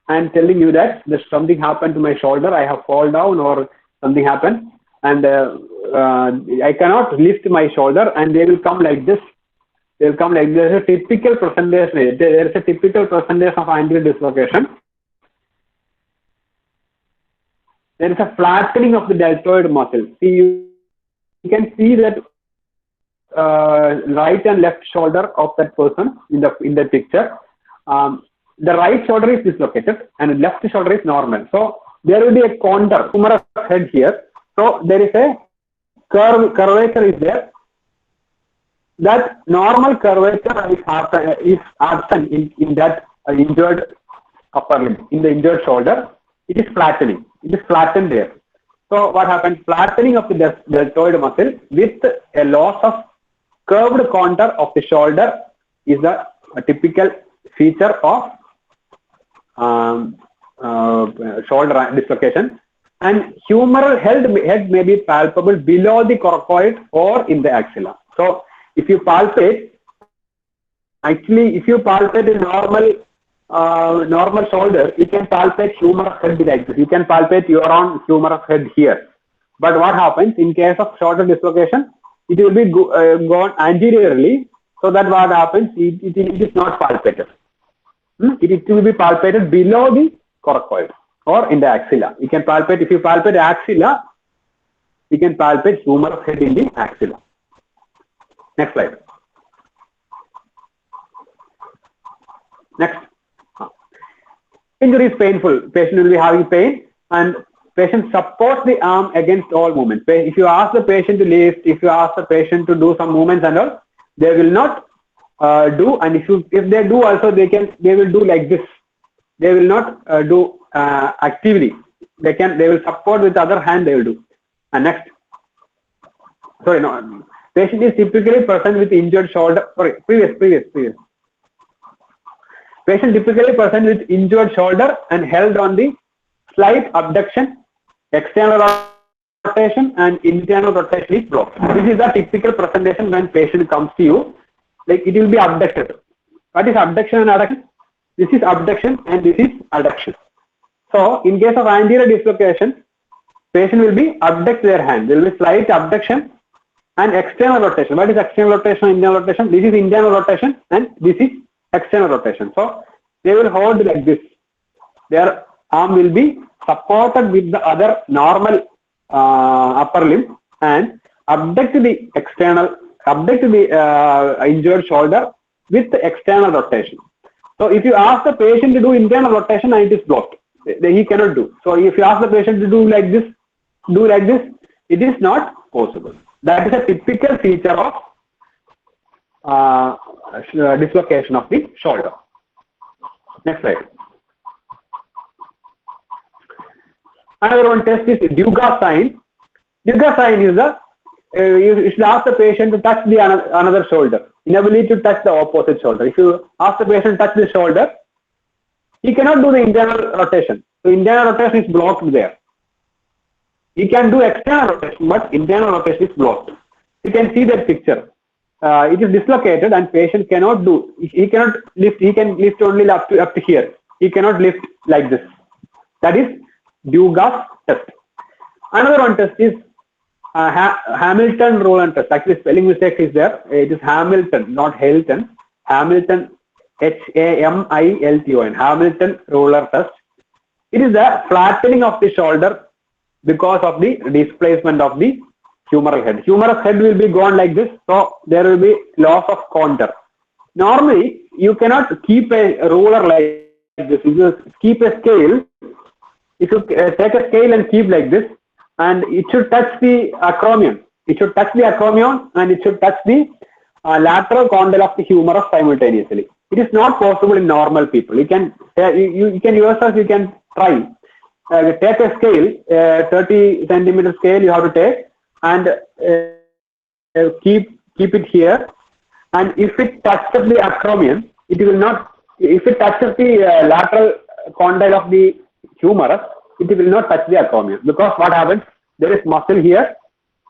and telling you that there's something happened to my shoulder, I have fallen down or something happened, and I cannot lift my shoulder, and they will come like this. They will come like this. A typical presentation. There is a typical presentation of anterior dislocation. There is a flattening of the deltoid muscle. See, you can see that right and left shoulder of that person in the picture. The right shoulder is dislocated and the left shoulder is normal. So there will be a contour, humerus head here. So there is a curvature is there. That normal curvature is absent in that injured upper limb, in the injured shoulder. It is flattening. It is flattened there. So what happens? Flattening of the deltoid muscle with a loss of curved contour of the shoulder is a typical feature of shoulder dislocation. And humeral head may be palpable below the coracoid or in the axilla. So if you palpate, actually, if you palpate a normal shoulder, you can palpate humerus head like this. You can palpate your own humerus head here. But what happens in case of shoulder dislocation? It will be gone anteriorly, so that what happens? It is not palpated. It will be palpated below the coracoid or in the axilla. You can palpate, if you palpate axilla, you can palpate humerus head in the axilla. Next slide. Next. Injury is painful. Patient will be having pain, and patient supports the arm against all movements. If you ask the patient to lift, if you ask the patient to do some movements and all, they will not do. And if they do also, they will do like this. They will not do actively. They will support with the other hand. They will do. And next. sorry, no, patient is typically present with injured shoulder, sorry, previous. Patient typically present with injured shoulder and held on the slight abduction, external rotation and internal rotation is blocked. This is the typical presentation when patient comes to you, like it will be abducted. What is abduction and adduction? This is abduction and this is adduction. So in case of anterior dislocation, patient will be abduct their hand. There will be slight abduction and external rotation. What is external rotation and internal rotation? This is internal rotation and this is external rotation. So they will hold like this. Their arm will be supported with the other normal upper limb and abduct the injured shoulder with the external rotation. So if you ask the patient to do internal rotation and it is blocked, he cannot do. So if you ask the patient to do like this, it is not possible. That is a typical feature of dislocation of the shoulder. Next slide. Another one test is Dugas sign. Dugas sign is the you should ask the patient to touch the another shoulder. Inability to touch the opposite shoulder. If you ask the patient to touch the shoulder, he cannot do the internal rotation. So internal rotation is blocked there. He can do external rotation, but internal rotation is blocked. You can see that picture. It is dislocated and patient cannot do. He cannot lift. He can lift only up to here. He cannot lift like this. That is Dugas test. Another one test is Hamilton-Rowland test. Actually, spelling mistake is there. It is Hamilton, not Hilton. Hamilton, Hamilton, Hamilton-Rowland test. It is the flattening of the shoulder because of the displacement of the humeral head. Humerus head will be gone like this, so there will be loss of contour. Normally, you cannot keep a ruler like this. If you keep a scale, if you take a scale and keep like this, and it should touch the acromion. It should touch the acromion and it should touch the lateral condyle of the humerus simultaneously. It is not possible in normal people. You can yourself, you can try. Take a scale, 30 centimeter scale you have to take, and keep it here. And if it touches the acromion, it will not. If it touches the lateral condyle of the humerus, it will not touch the acromion, because what happens? There is muscle here.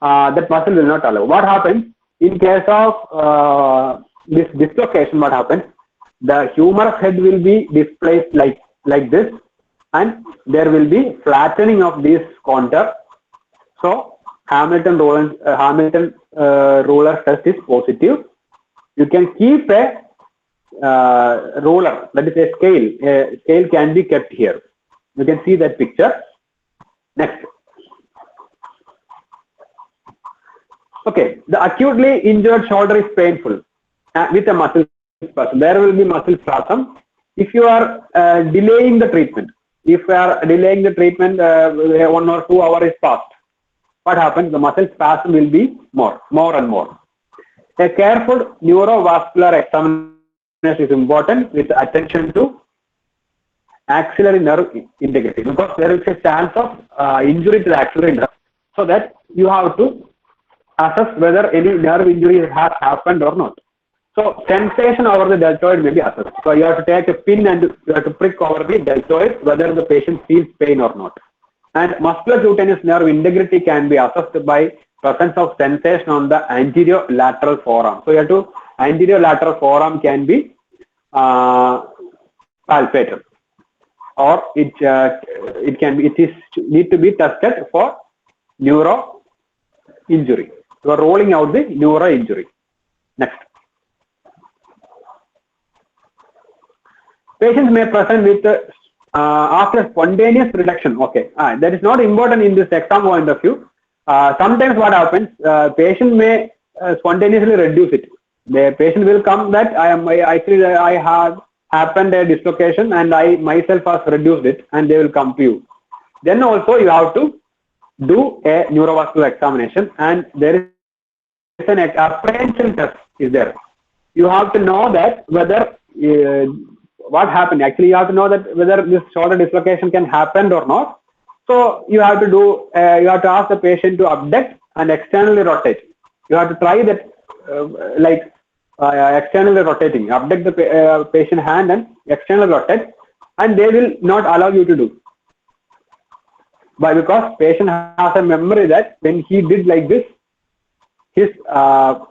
That muscle will not allow. What happens in case of this dislocation? What happens? The humerus head will be displaced like this, and there will be flattening of this contour. So Hamilton-Rowland test is positive. You can keep a roller, that is a scale. A scale can be kept here. You can see that picture. Next. Okay, the acutely injured shoulder is painful with a muscle spasm. There will be muscle spasm. If you are delaying the treatment, 1 or 2 hours is passed, what happens? The muscle spasm will be more and more. A careful neurovascular examination is important with attention to axillary nerve integrity, because there is a chance of injury to the axillary nerve, so that you have to assess whether any nerve injury has happened or not. So sensation over the deltoid may be assessed. So you have to take a pin and you have to prick over the deltoid whether the patient feels pain or not. And muscular cutaneous nerve integrity can be assessed by presence of sensation on the anterior lateral forearm. So you have to anterior lateral forearm can be palpated, or it need to be tested for neuro injury. You are rolling out the neuro injury. Next. Patients may present with after spontaneous reduction. Okay, that is not important in this exam point of view. Sometimes what happens, patient may spontaneously reduce it. The patient will come that I have happened a dislocation and I myself has reduced it, and they will come to you. Then also you have to do a neurovascular examination, and there is an apprehension test is there. You have to know that whether what happened. Actually, you have to know that whether this shoulder dislocation can happen or not. So you have to do. You have to ask the patient to abduct and externally rotate. You have to try that, like externally rotating. Abduct the patient hand and externally rotate, and they will not allow you to do. Why? Because patient has a memory that when he did like this, his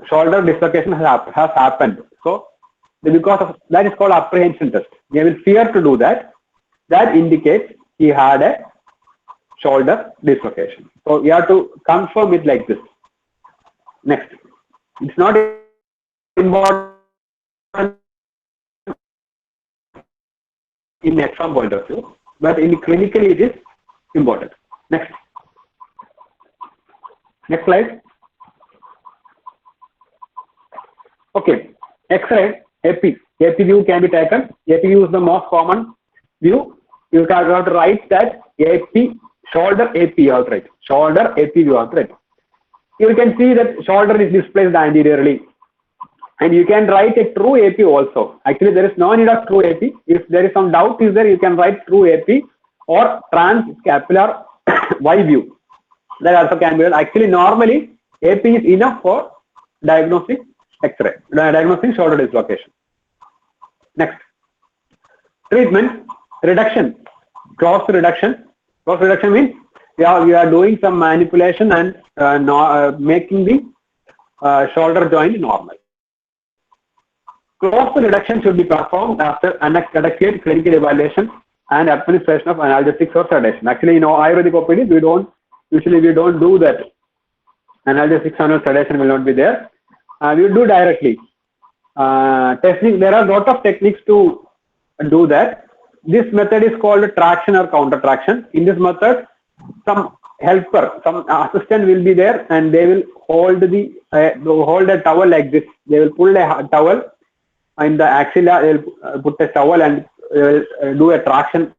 shoulder dislocation has happened. So because of that is called apprehension test. They will fear to do that. That indicates he had a shoulder dislocation. So you have to confirm it like this. Next, it's not important in exam point of view, but in clinically it is important. Next slide. Okay, X-ray, AP view can be taken. AP view is the most common view. You have to write that AP, shoulder AP outright. Shoulder AP view outright. You can see that shoulder is displaced anteriorly. And you can write a true AP also. Actually, there is no need of true AP. If there is some doubt is there, you can write true AP or transscapular Y view. That also can be done. Actually, normally AP is enough for diagnosing X-ray, diagnosing shoulder dislocation. Next, treatment, reduction, close reduction. Close reduction means you are doing some manipulation and making the shoulder joint normal. Close reduction should be performed after adequate clinical evaluation and administration of analgesics or sedation. Actually, in Ayurvedic OPD, we don't do that. Analgesics or sedation will not be there. We do directly. Technique, there are a lot of techniques to do that. This method is called traction or counter traction. In this method, some helper, some assistant will be there, and they will hold a towel like this. They will pull a towel in the axilla. They will put a towel and do a traction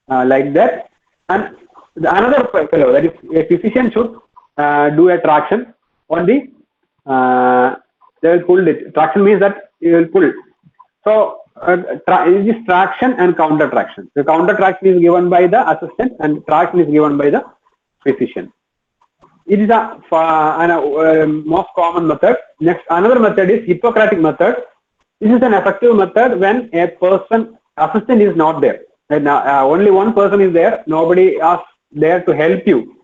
like that. And another fellow, that is a physician, should do a traction on the. They will pull it. Traction means that you will pull. So it is traction and counter traction. The counter traction is given by the assistant and traction is given by the physician. It is a most common method. Next, another method is Hippocratic method. This is an effective method when a person, assistant is not there. And, only one person is there. Nobody is there to help you.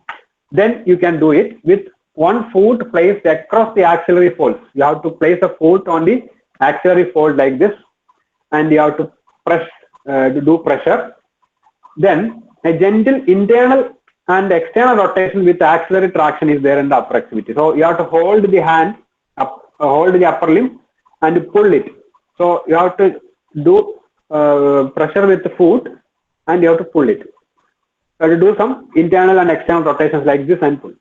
Then you can do it with one foot placed across the axillary folds. You have to place a foot on the axillary fold like this, and you have to press to do pressure. Then a gentle internal and external rotation with axillary traction is there in the upper extremity. So you have to hold the hand, hold the upper limb and pull it. So you have to do pressure with the foot and you have to pull it. You have to do some internal and external rotations like this and pull.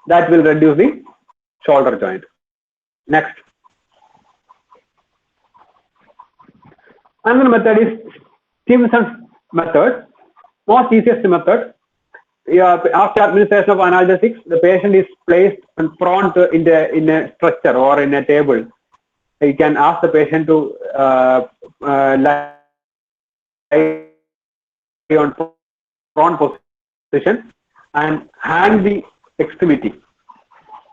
That will reduce the shoulder joint. Next. Another method is Stimson's method. Most easiest method. After administration of analgesics, the patient is placed and prone in a stretcher or in a table. You can ask the patient to lie on prone position and hang the extremity,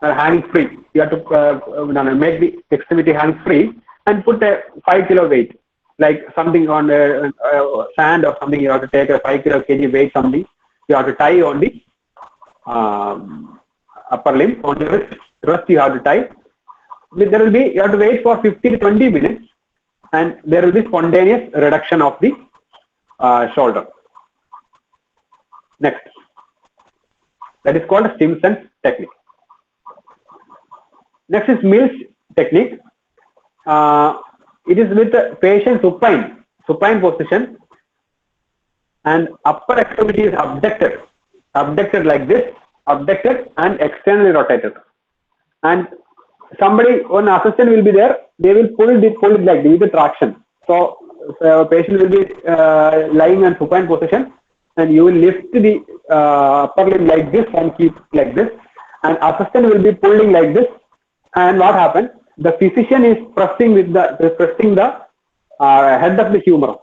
hang free. You have to make the extremity hang free and put a 5 kilo weight, like something on sand or something. You have to take a 5 kg weight, something. You have to tie on the upper limb, on the wrist you have to tie. There will be, you have to wait for 15 to 20 minutes and there will be spontaneous reduction of the shoulder. Next. That is called Stimson's technique. Next is Mills technique. It is with the patient supine position, and upper extremity is abducted like this, abducted and externally rotated. And somebody, one assistant will be there, they will pull it like this with the traction. So patient will be lying in supine position, and you will lift the upper limb like this and keep like this, and assistant will be pulling like this. And what happens? The physician is pressing the head of the humerus,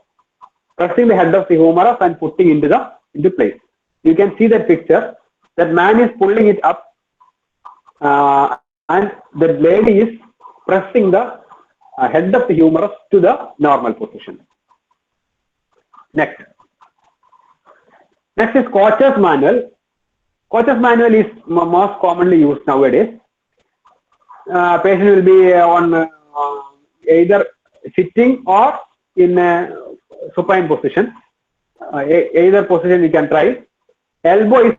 pressing the head of the humerus and putting into place. You can see that picture. That man is pulling it up and the blade is pressing the head of the humerus to the normal position. Next is Kocher's manual. Kocher's manual is most commonly used nowadays. Patient will be on either sitting or in a supine position. Either position you can try. Elbow is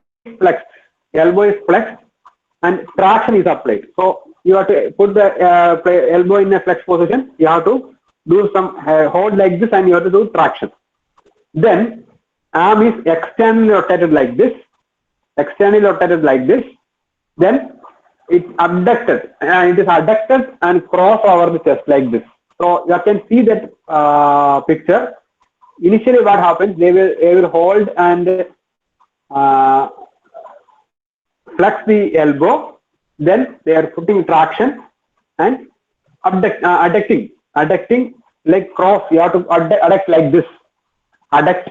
flexed and traction is applied. So you have to put the elbow in a flexed position. You have to do some hold like this, and you have to do traction. Then arm is externally rotated like this. Then it's abducted, and it is adducted and cross over the chest like this. So you can see that picture. Initially, what happens? They will hold and flex the elbow. Then they are putting traction and adducting like cross. You have to adduct like this. Adduct.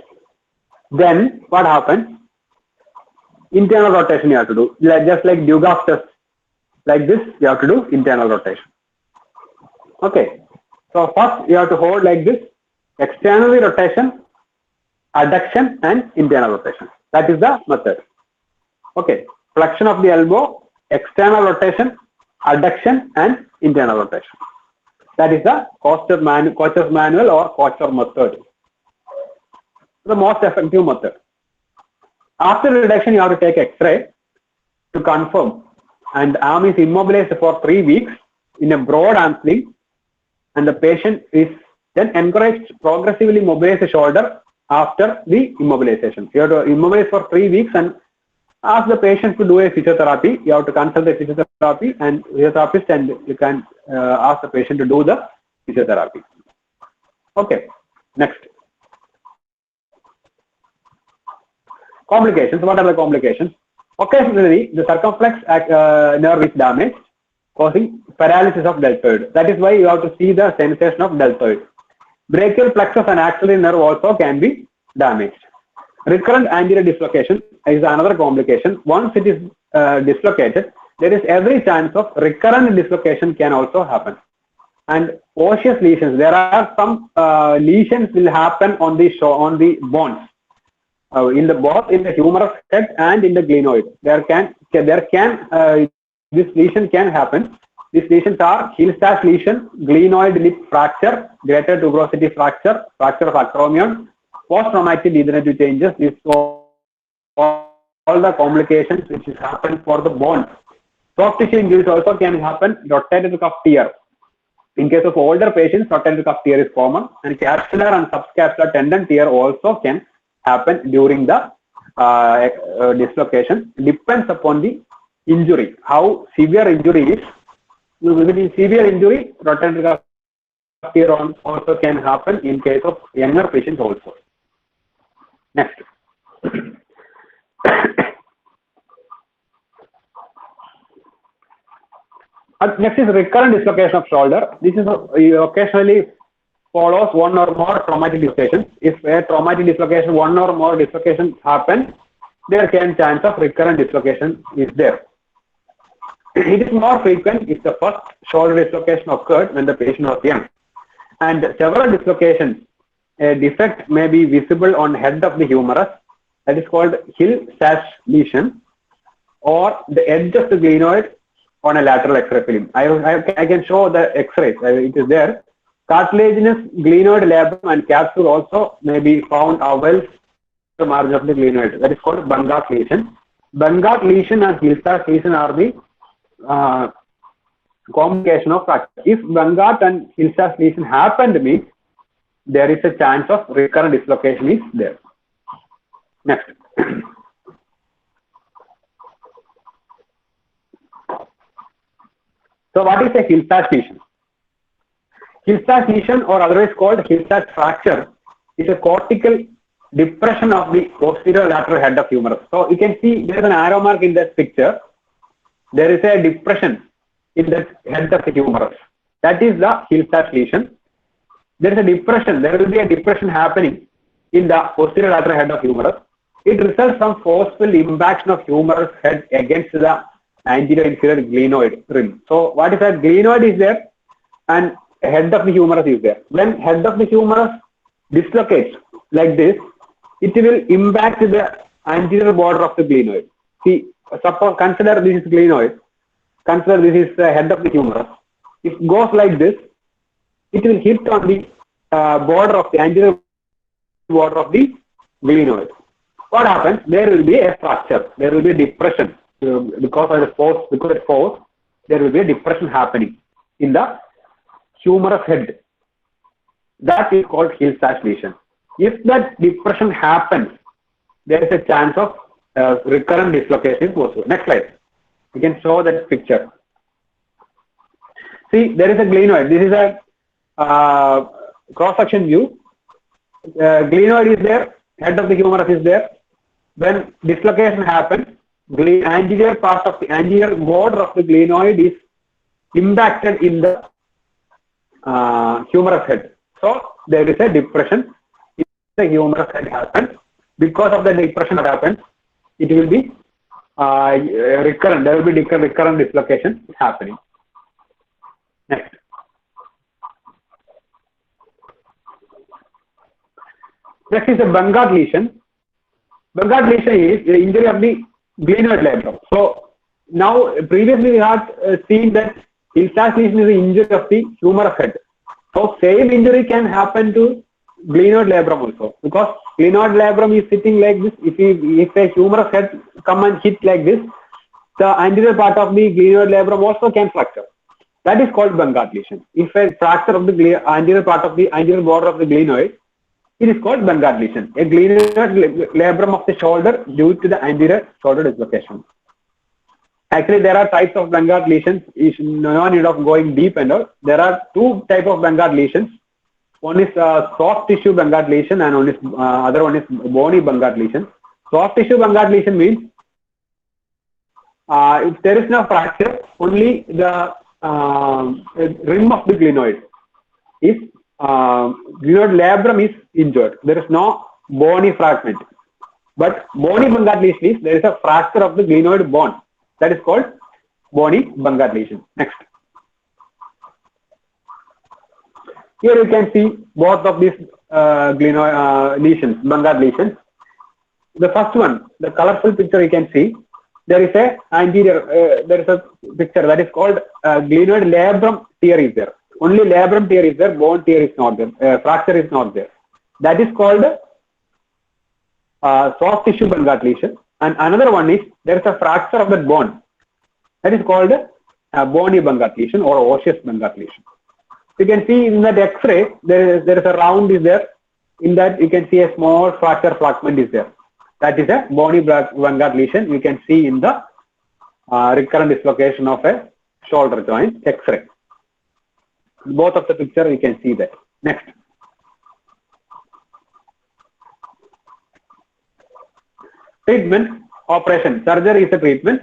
Then what happens? Internal rotation you have to do, just like Dugas test. Like this, you have to do internal rotation. Okay. So first you have to hold like this, externally rotation, adduction, and internal rotation. That is the method. Okay. Flexion of the elbow, external rotation, adduction, and internal rotation. That is the Kocher's manual or Kocher method. The most effective method. After reduction, you have to take X-ray to confirm, and arm is immobilized for 3 weeks in a broad arm sling, and the patient is then encouraged to progressively mobilize the shoulder after the immobilization. You have to immobilize for 3 weeks and ask the patient to do a physiotherapy. You have to consult the physiotherapy and physiotherapist, and you can ask the patient to do the physiotherapy. Okay, next. Complications. What are the complications? Occasionally, the circumflex nerve is damaged, causing paralysis of deltoid. That is why you have to see the sensation of deltoid. Brachial plexus and axillary nerve also can be damaged. Recurrent anterior dislocation is another complication. Once it is dislocated, there is every chance of recurrent dislocation can also happen. And osseous lesions. There are some lesions will happen on the bones. Both in the humerus head and in the glenoid. This lesion can happen. These lesions are Hill-Stash lesion, glenoid lip fracture, greater tuberosity fracture, fracture of acromion, post-traumatic degenerative changes. These all the complications which happen for the bone. Soft tissue injuries also can happen. Rotator cuff tear. In case of older patients, rotator cuff tear is common, and capsular and subscapular tendon tear also can happen during the dislocation. Depends upon the injury, how severe injury is. Within severe injury, rotator cuff tear also can happen in case of younger patients also. Next. Next is recurrent dislocation of shoulder. This is occasionally follows one or more traumatic dislocations. If a traumatic dislocation, one or more dislocations happen, there can chance of recurrent dislocation is there. It is more frequent if the first shoulder dislocation occurred when the patient was young. And several dislocations, a defect may be visible on head of the humerus. That is called Hill-Stash lesion, or the edge of the glenoid on a lateral X-ray film. I can show the X-rays. It is there. Cartilaginous glenoid labrum and capsule also may be found avels the margin of the glenoid. That is called Bangat lesion. Bangat lesion and Hill-Stash lesion are the complication of fracture. If Bangat and Hill-Stash lesion happened, means there is a chance of recurrent dislocation is there. Next. So what is a Hill-Stash lesion? Hill-Stash lesion, or otherwise called Hill-Stash fracture, is a cortical depression of the posterior lateral head of humerus. So you can see there is an arrow mark in that picture. There is a depression in the head of the humerus. That is the Hill-Stash lesion. There is a depression. There will be a depression happening in the posterior lateral head of humerus. It results from forceful impaction of humerus head against the anterior inferior glenoid rim. So what is that? Glenoid is there and head of the humerus is there. When head of the humerus dislocates like this, it will impact the anterior border of the glenoid. See, suppose consider this is glenoid. Consider this is the head of the humerus. If it goes like this, it will hit on the border of the anterior border of the glenoid. What happens? There will be a fracture. There will be a depression because of the force. Because of the force, there will be a depression happening in the humerus head. That is called Hill-Sachs lesion. If that depression happens, there is a chance of recurrent dislocation possible. Next slide. You can show that picture. See, there is a glenoid. This is a cross-section view. Glenoid is there. Head of the humerus is there. When dislocation happens, the anterior part of the anterior border of the glenoid is impacted in the humerus head. So there is a depression in the humerus head happens. Because of the depression that happens, it will be recurrent. There will be recurrent dislocation happening. Next. Next is the Bengard lesion. Bengard lesion is the injury of the glenoid labrum. So now previously we had seen that Hill-Sachs lesion is the injury of the humerus head. So same injury can happen to glenoid labrum also, because glenoid labrum is sitting like this. If a humerus head come and hit like this, the anterior part of the glenoid labrum also can fracture. That is called Bengard lesion. If a fracture of the anterior part of the anterior border of the glenoid, it is called Bengard lesion, a glenoid labrum of the shoulder due to the anterior shoulder dislocation. Actually, there are types of Bengard lesions. Is no need of going deep and all. There are two types of Bengard lesions. One is soft tissue Bengard lesion, and other one is bony Bengard lesion. Soft tissue Bengard lesion means if there is no fracture, only the rim of the glenoid is glenoid labrum is injured. There is no bony fragment. But bony Bengard lesion is there is a fracture of the glenoid bone. That is called bony Bengard lesion. Next. Here you can see both of these glenoid lesions, Bengard lesions. The first one, the colorful picture you can see, there is a anterior, there is a picture that is called glenoid labrum tear is there. Only labrum tear is there, bone tear is not there, fracture is not there. That is called soft tissue Bengard lesion. And another one is there is a fracture of that bone. That is called bony Bengard lesion or osseous Bengard lesion. You can see in that X-ray there is a round is there. In that you can see a small fracture fragment is there. That is a bony Bengard lesion. You can see in the recurrent dislocation of a shoulder joint X-ray. Both of the picture you can see that. Next. Treatment, operation. Surgery is a treatment.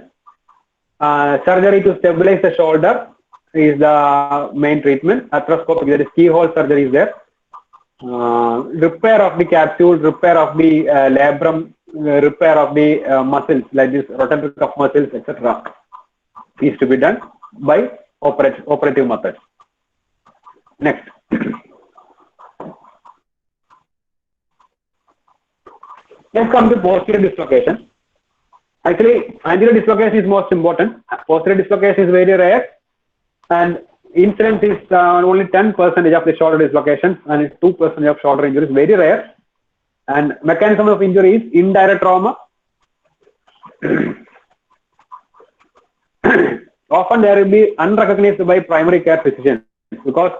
Surgery to stabilize the shoulder is the main treatment. Arthroscopic, there is keyhole surgery is there. Repair of the capsule, repair of the labrum, repair of the muscles like this rotator cuff muscles, etc. is to be done by operative methods. Next. Let's come to posterior dislocation. Actually, anterior dislocation is most important. Posterior dislocation is very rare, and incidence is only 10% of the shoulder dislocations, and it's 2% of shoulder injuries. Very rare. And mechanism of injury is indirect trauma. Often there will be unrecognized by primary care physicians because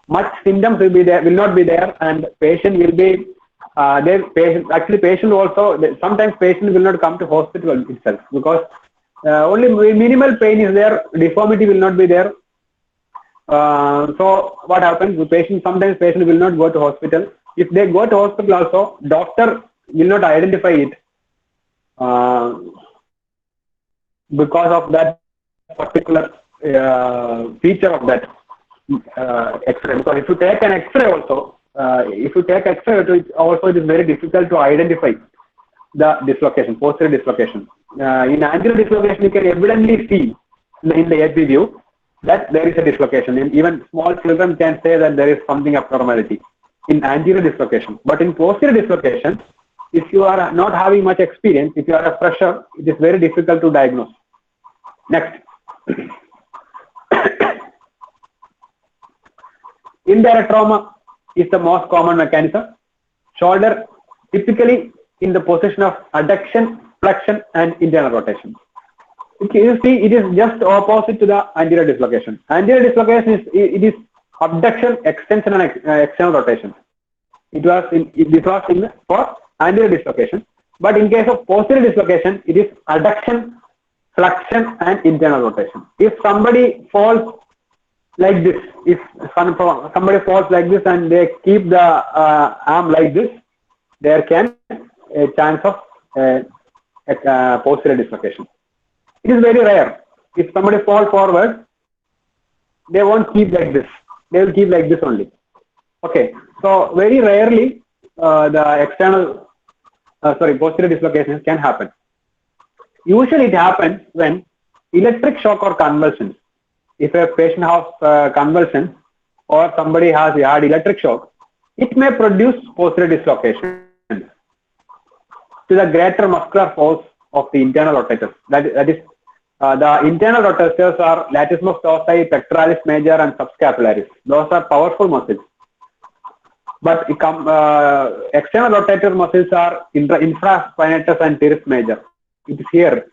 much symptoms will be there, will not be there, and patient will be patient also, sometimes patient will not come to hospital itself because only minimal pain is there, deformity will not be there. So what happens? Sometimes patient will not go to hospital. If they go to hospital also, doctor will not identify it because of that particular feature of that X-ray. Because if you take an X-ray also, it is very difficult to identify the dislocation, posterior dislocation. In anterior dislocation, you can evidently see in the AP view that there is a dislocation. And even small children can say that there is something abnormality in anterior dislocation. But in posterior dislocation, if you are not having much experience, if you are a fresher, it is very difficult to diagnose. Next. Indirect trauma is the most common mechanism. Shoulder typically in the position of adduction, flexion, and internal rotation. Okay, you see, it is just opposite to the anterior dislocation. Anterior dislocation is abduction, extension, and external rotation. This was in for anterior dislocation. But in case of posterior dislocation, it is adduction, flexion, and internal rotation. If somebody falls like this, if somebody falls like this and they keep the arm like this, there can a chance of posterior dislocation. It is very rare. If somebody falls forward, they won't keep like this. They will keep like this only. Okay. So very rarely the posterior dislocations can happen. Usually it happens when electric shock or convulsions. If a patient has convulsions or somebody has had electric shock, it may produce posterior dislocation to the greater muscular force of the internal rotators. That is, the internal rotators are latissimus dorsi, pectoralis major, and subscapularis. Those are powerful muscles. But external rotator muscles are infraspinatus and teres major. It is here.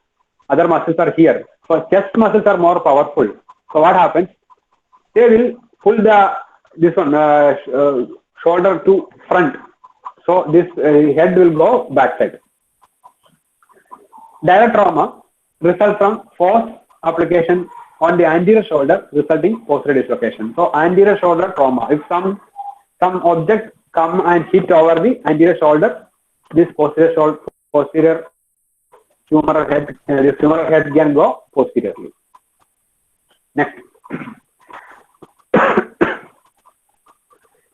Other muscles are here. So chest muscles are more powerful. So what happens? They will pull this shoulder to front. So this head will go backside. Direct trauma results from force application on the anterior shoulder, resulting posterior dislocation. So anterior shoulder trauma. If some object come and hit over the anterior shoulder, this posterior humeral head can go posteriorly. Next.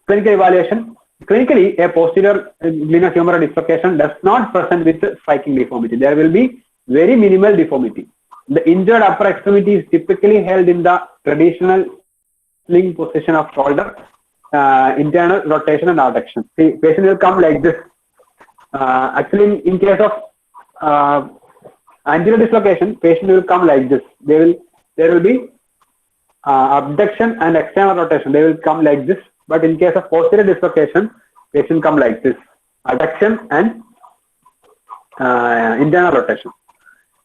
Clinical evaluation. Clinically, a posterior glenohumeral dislocation does not present with striking deformity. There will be very minimal deformity. The injured upper extremity is typically held in the traditional sling position of shoulder, internal rotation and adduction. See, patient will come like this. Actually, in case of anterior dislocation, patient will come like this. There will be abduction and external rotation. They will come like this. But in case of posterior dislocation, patient come like this: adduction and internal rotation.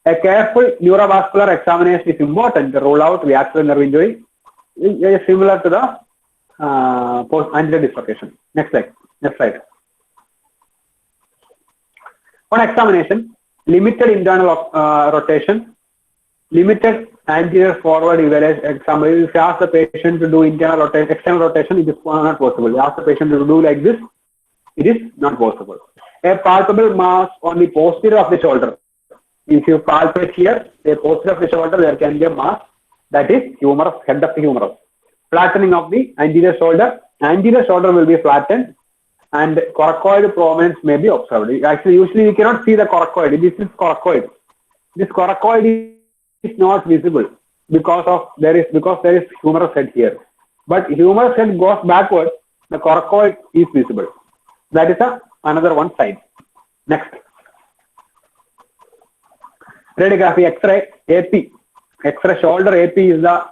A careful neurovascular examination is important to rule out reactive nerve injury, similar to the post-anterior dislocation. Next slide. On examination, limited internal rotation, limited anterior forward evaluation. Example, if you ask the patient to do internal rotation, external rotation, it is not possible. You ask the patient to do like this, it is not possible. A palpable mass on the posterior of the shoulder. If you palpate here, the posterior of the shoulder, there can be a mass, that is humerus, head of the humerus. Flattening of the anterior shoulder. Anterior shoulder will be flattened and coracoid prominence may be observed. Actually, usually you cannot see the coracoid. This is coracoid. This coracoid is not visible because there is humerus head here. But humerus head goes backward, the coracoid is visible. That is another one side. Next. Radiography, X-ray, AP. X-ray shoulder AP is the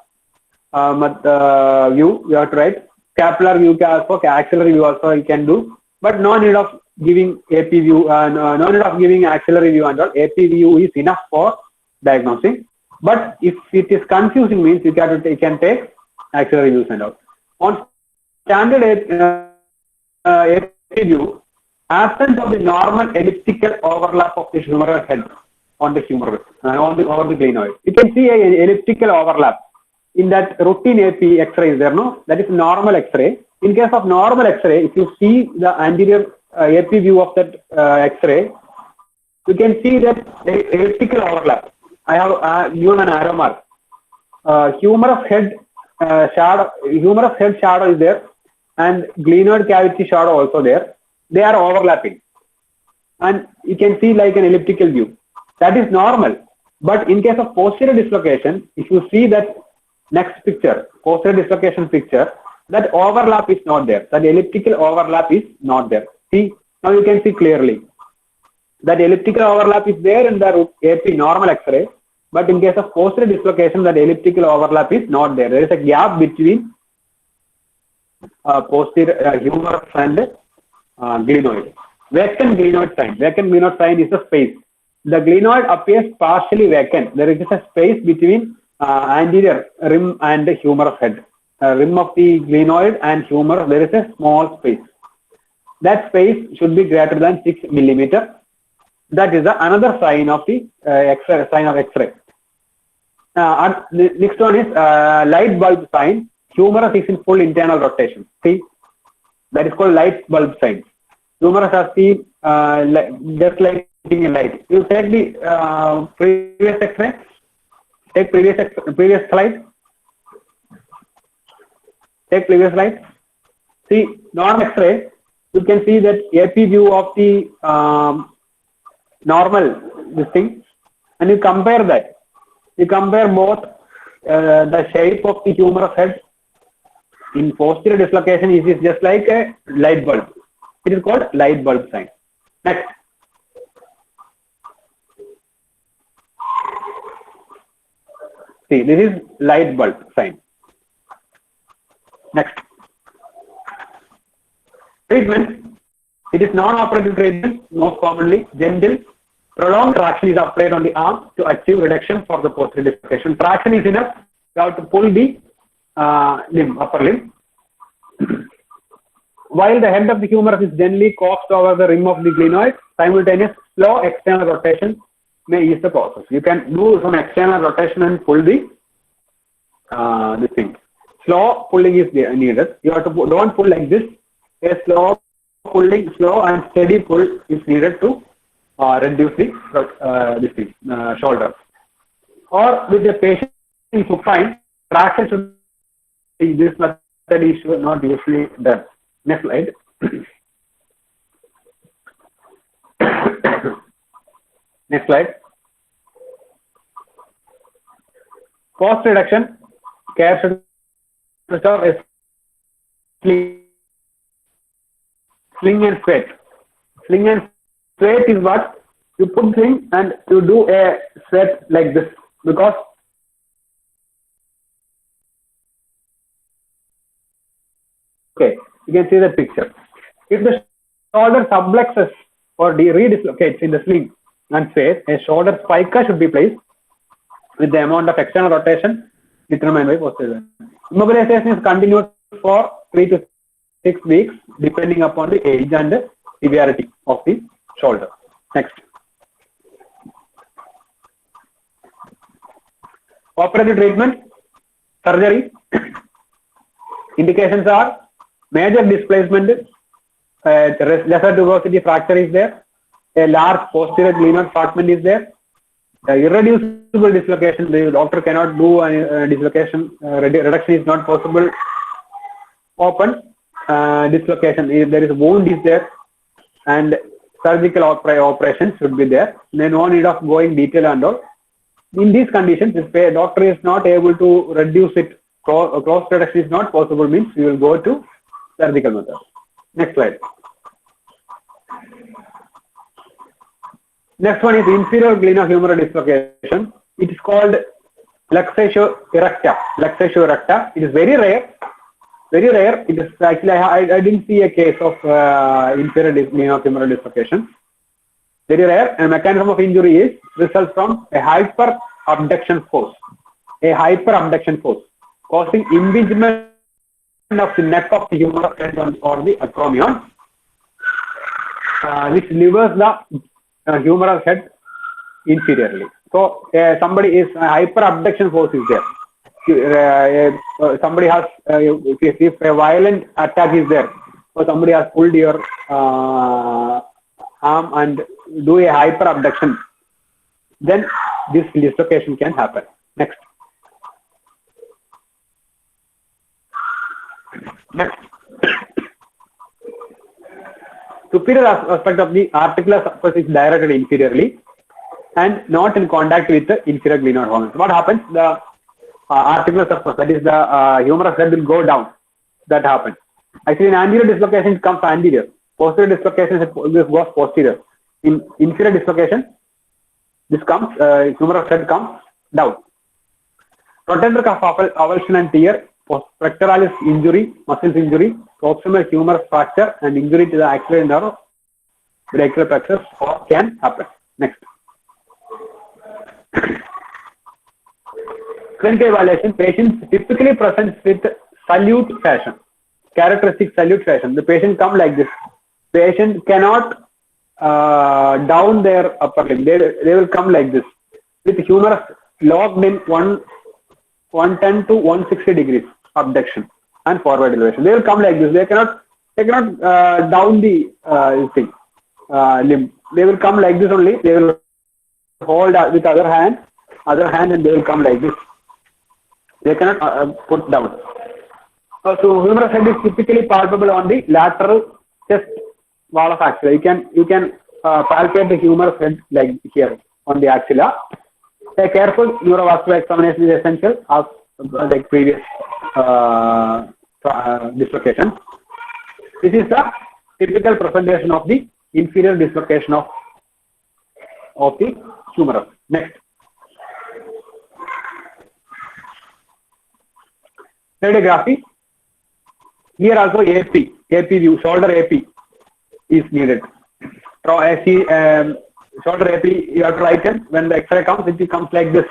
view you have to write. Scapular view also, axillary view also you can do, but no need of giving AP view, no need of giving axillary view and all. AP view is enough for diagnosing. But if it is confusing, means you can take axillary views and all. On standard AP view, absence of the normal elliptical overlap of the humeral head on the humerus, over the glenoid. You can see an elliptical overlap. In that routine AP X-ray is there, no? That is normal X-ray. In case of normal X-ray, if you see the anterior AP view of that X-ray, you can see that elliptical overlap. I have given an arrow mark. Humerus head shadow is there, and glenoid cavity shadow also there. They are overlapping. and you can see like an elliptical view. That is normal. But in case of posterior dislocation, if you see that next picture, posterior dislocation picture, that overlap is not there. That elliptical overlap is not there. See, now you can see clearly that elliptical overlap is there in the AP normal X-ray, but in case of posterior dislocation, that elliptical overlap is not there. There is a gap between posterior humerus and glenoid. Vacant glenoid sign. Vacant glenoid sign is a space. The glenoid appears partially vacant. There is a space between anterior rim and the humerus head. Rim of the glenoid and humerus, there is a small space. That space should be greater than 6 millimeter. That is another sign of the X-ray. Sign of X-ray. The next one is light bulb sign. Humerus is in full internal rotation. See, that is called light bulb sign. Humerus has seen just like a light. You take the previous X-ray. Take previous slide. Take previous slide. See, normal X-ray. You can see that AP view of the normal this thing, and you compare that. You compare both the shape of the humerus head. In posterior dislocation, it is just like a light bulb. It is called light bulb sign. Next. See, this is light bulb sign. Next. Treatment. It is non-operative treatment, most commonly gentle. Prolonged traction is applied on the arm to achieve reduction for the posterior dislocation. Traction is enough. You have to pull the upper limb. While the head of the humerus is generally coaxed over the rim of the glenoid, simultaneous slow external rotation may ease the process. You can do some external rotation and pull the this thing. Slow pulling is needed. You have to don't pull like this. A slow pulling, slow and steady pull is needed to reduce the shoulder. Or with the patient in supine, traction should be this method is not usually done. Next slide. Next slide. Cost reduction. Care should restore a sling and sweat. Sling and sweat is what you put thing and you do a sweat like this, because okay, you can see the picture. If the shoulder subluxes or redislocates in the sling and sweat, a shoulder spica should be placed with the amount of external rotation determined by posterior. Immobilization is continued for 3 to 6 weeks depending upon the age and the severity of the shoulder. Next. Operative treatment, surgery. Indications are major displacement, lesser tuberosity fracture is there, a large posterior glenoid fragment is there, irreducible dislocation, the doctor cannot do any dislocation, reduction is not possible, open dislocation, there is a wound is there, and surgical operation should be there. Then no need of going detail and all. In these conditions, if a doctor is not able to reduce it, cross reduction is not possible, means you will go to surgical method. Next slide. Next one is inferior glenohumeral dislocation. It is called luxatio erecta. Luxatio erecta. It is very rare. Very rare. It is actually I didn't see a case of inferior glenohumeral dislocation. Very rare. And mechanism of injury is results from a hyperabduction force. A hyperabduction force causing impingement of the neck of the humerus or the acromion, which levers the humerus head inferiorly. So somebody is hyperabduction force is there. Somebody has if a violent attack is there, or somebody has pulled your arm and do a hyperabduction, then this dislocation can happen. Next. Next. superior aspect of the articular surface is directed inferiorly and not in contact with the inferior glenoid horn. What happens? The articular surface, that is the humerus head, will go down. That happens. Actually, in anterior dislocation, it comes anterior. Posterior dislocation, it goes posterior. In inferior dislocation, this comes, humerus head comes down. Rotatory cuff avulsion and tear, pectoralis injury, muscles injury, proximal humerus fracture, and injury to the axillary nerve, brachial plexus can happen. Next. Clinical evaluation, patients typically present with salute fashion, characteristic salute fashion. The patient come like this. Patient cannot down their upper limb. They will come like this with humerus locked in 110 to 160 degrees abduction and forward elevation. They will come like this. They cannot down the limb. They will come like this only. They will hold with other hand, and they will come like this. They cannot put down. So humerus head is typically palpable on the lateral chest wall of axilla. You can palpate the humerus head like here on the axilla. A careful neurovascular examination is essential as like previous dislocation. This is the typical presentation of the inferior dislocation of the humerus. Next. Radiography. Here also AP view, shoulder AP is needed. Shoulder AP, you have to write it. When the X-ray comes, it comes like this.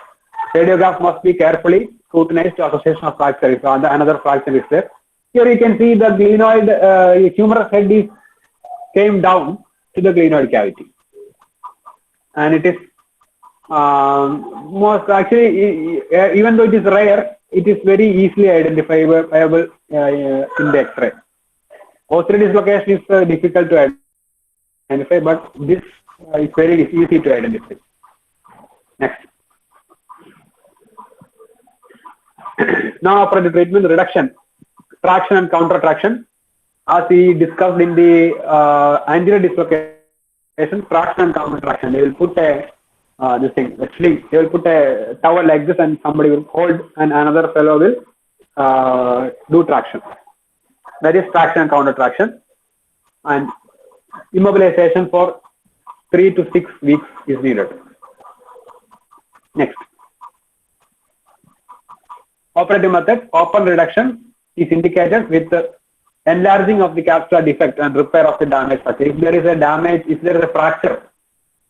Radiograph must be carefully scrutinized to association of fracture. If another fracture is there. Here you can see the glenoid humerus head came down to the glenoid cavity, and it is most actually, even though it is rare, it is very easily identifiable in the X-ray. Posterior dislocation is difficult to identify, but this is very easy to identify. Next. Now, for the treatment, reduction, traction and counter traction. As we discussed in the anterior dislocation, traction and counter traction. They will put a sling. They will put a towel like this, and somebody will hold, and another fellow will do traction. That is traction and counter traction. And immobilization for 3 to 6 weeks is needed. Next. Operative method, open reduction is indicated with the enlarging of the capsular defect and repair of the damaged structure. If there is a damage, if there is a fracture,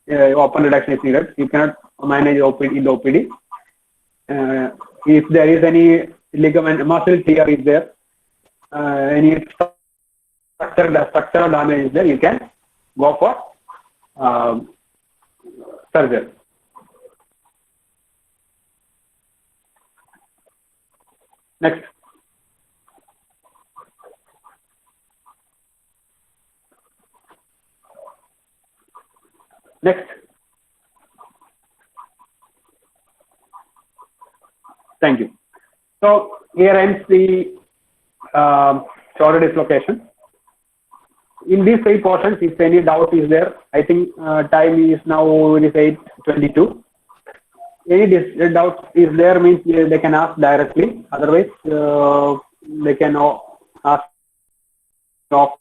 open reduction is needed. You cannot manage in the OPD. If there is any ligament, muscle tear is there, any structural damage is there, you can go for surgery. Next. Next. Thank you. So here ends the shoulder dislocation. In these 3 portions, if any doubt is there, I think time is now, it is 8:22. Any doubt is there means they can ask directly. Otherwise, they can ask after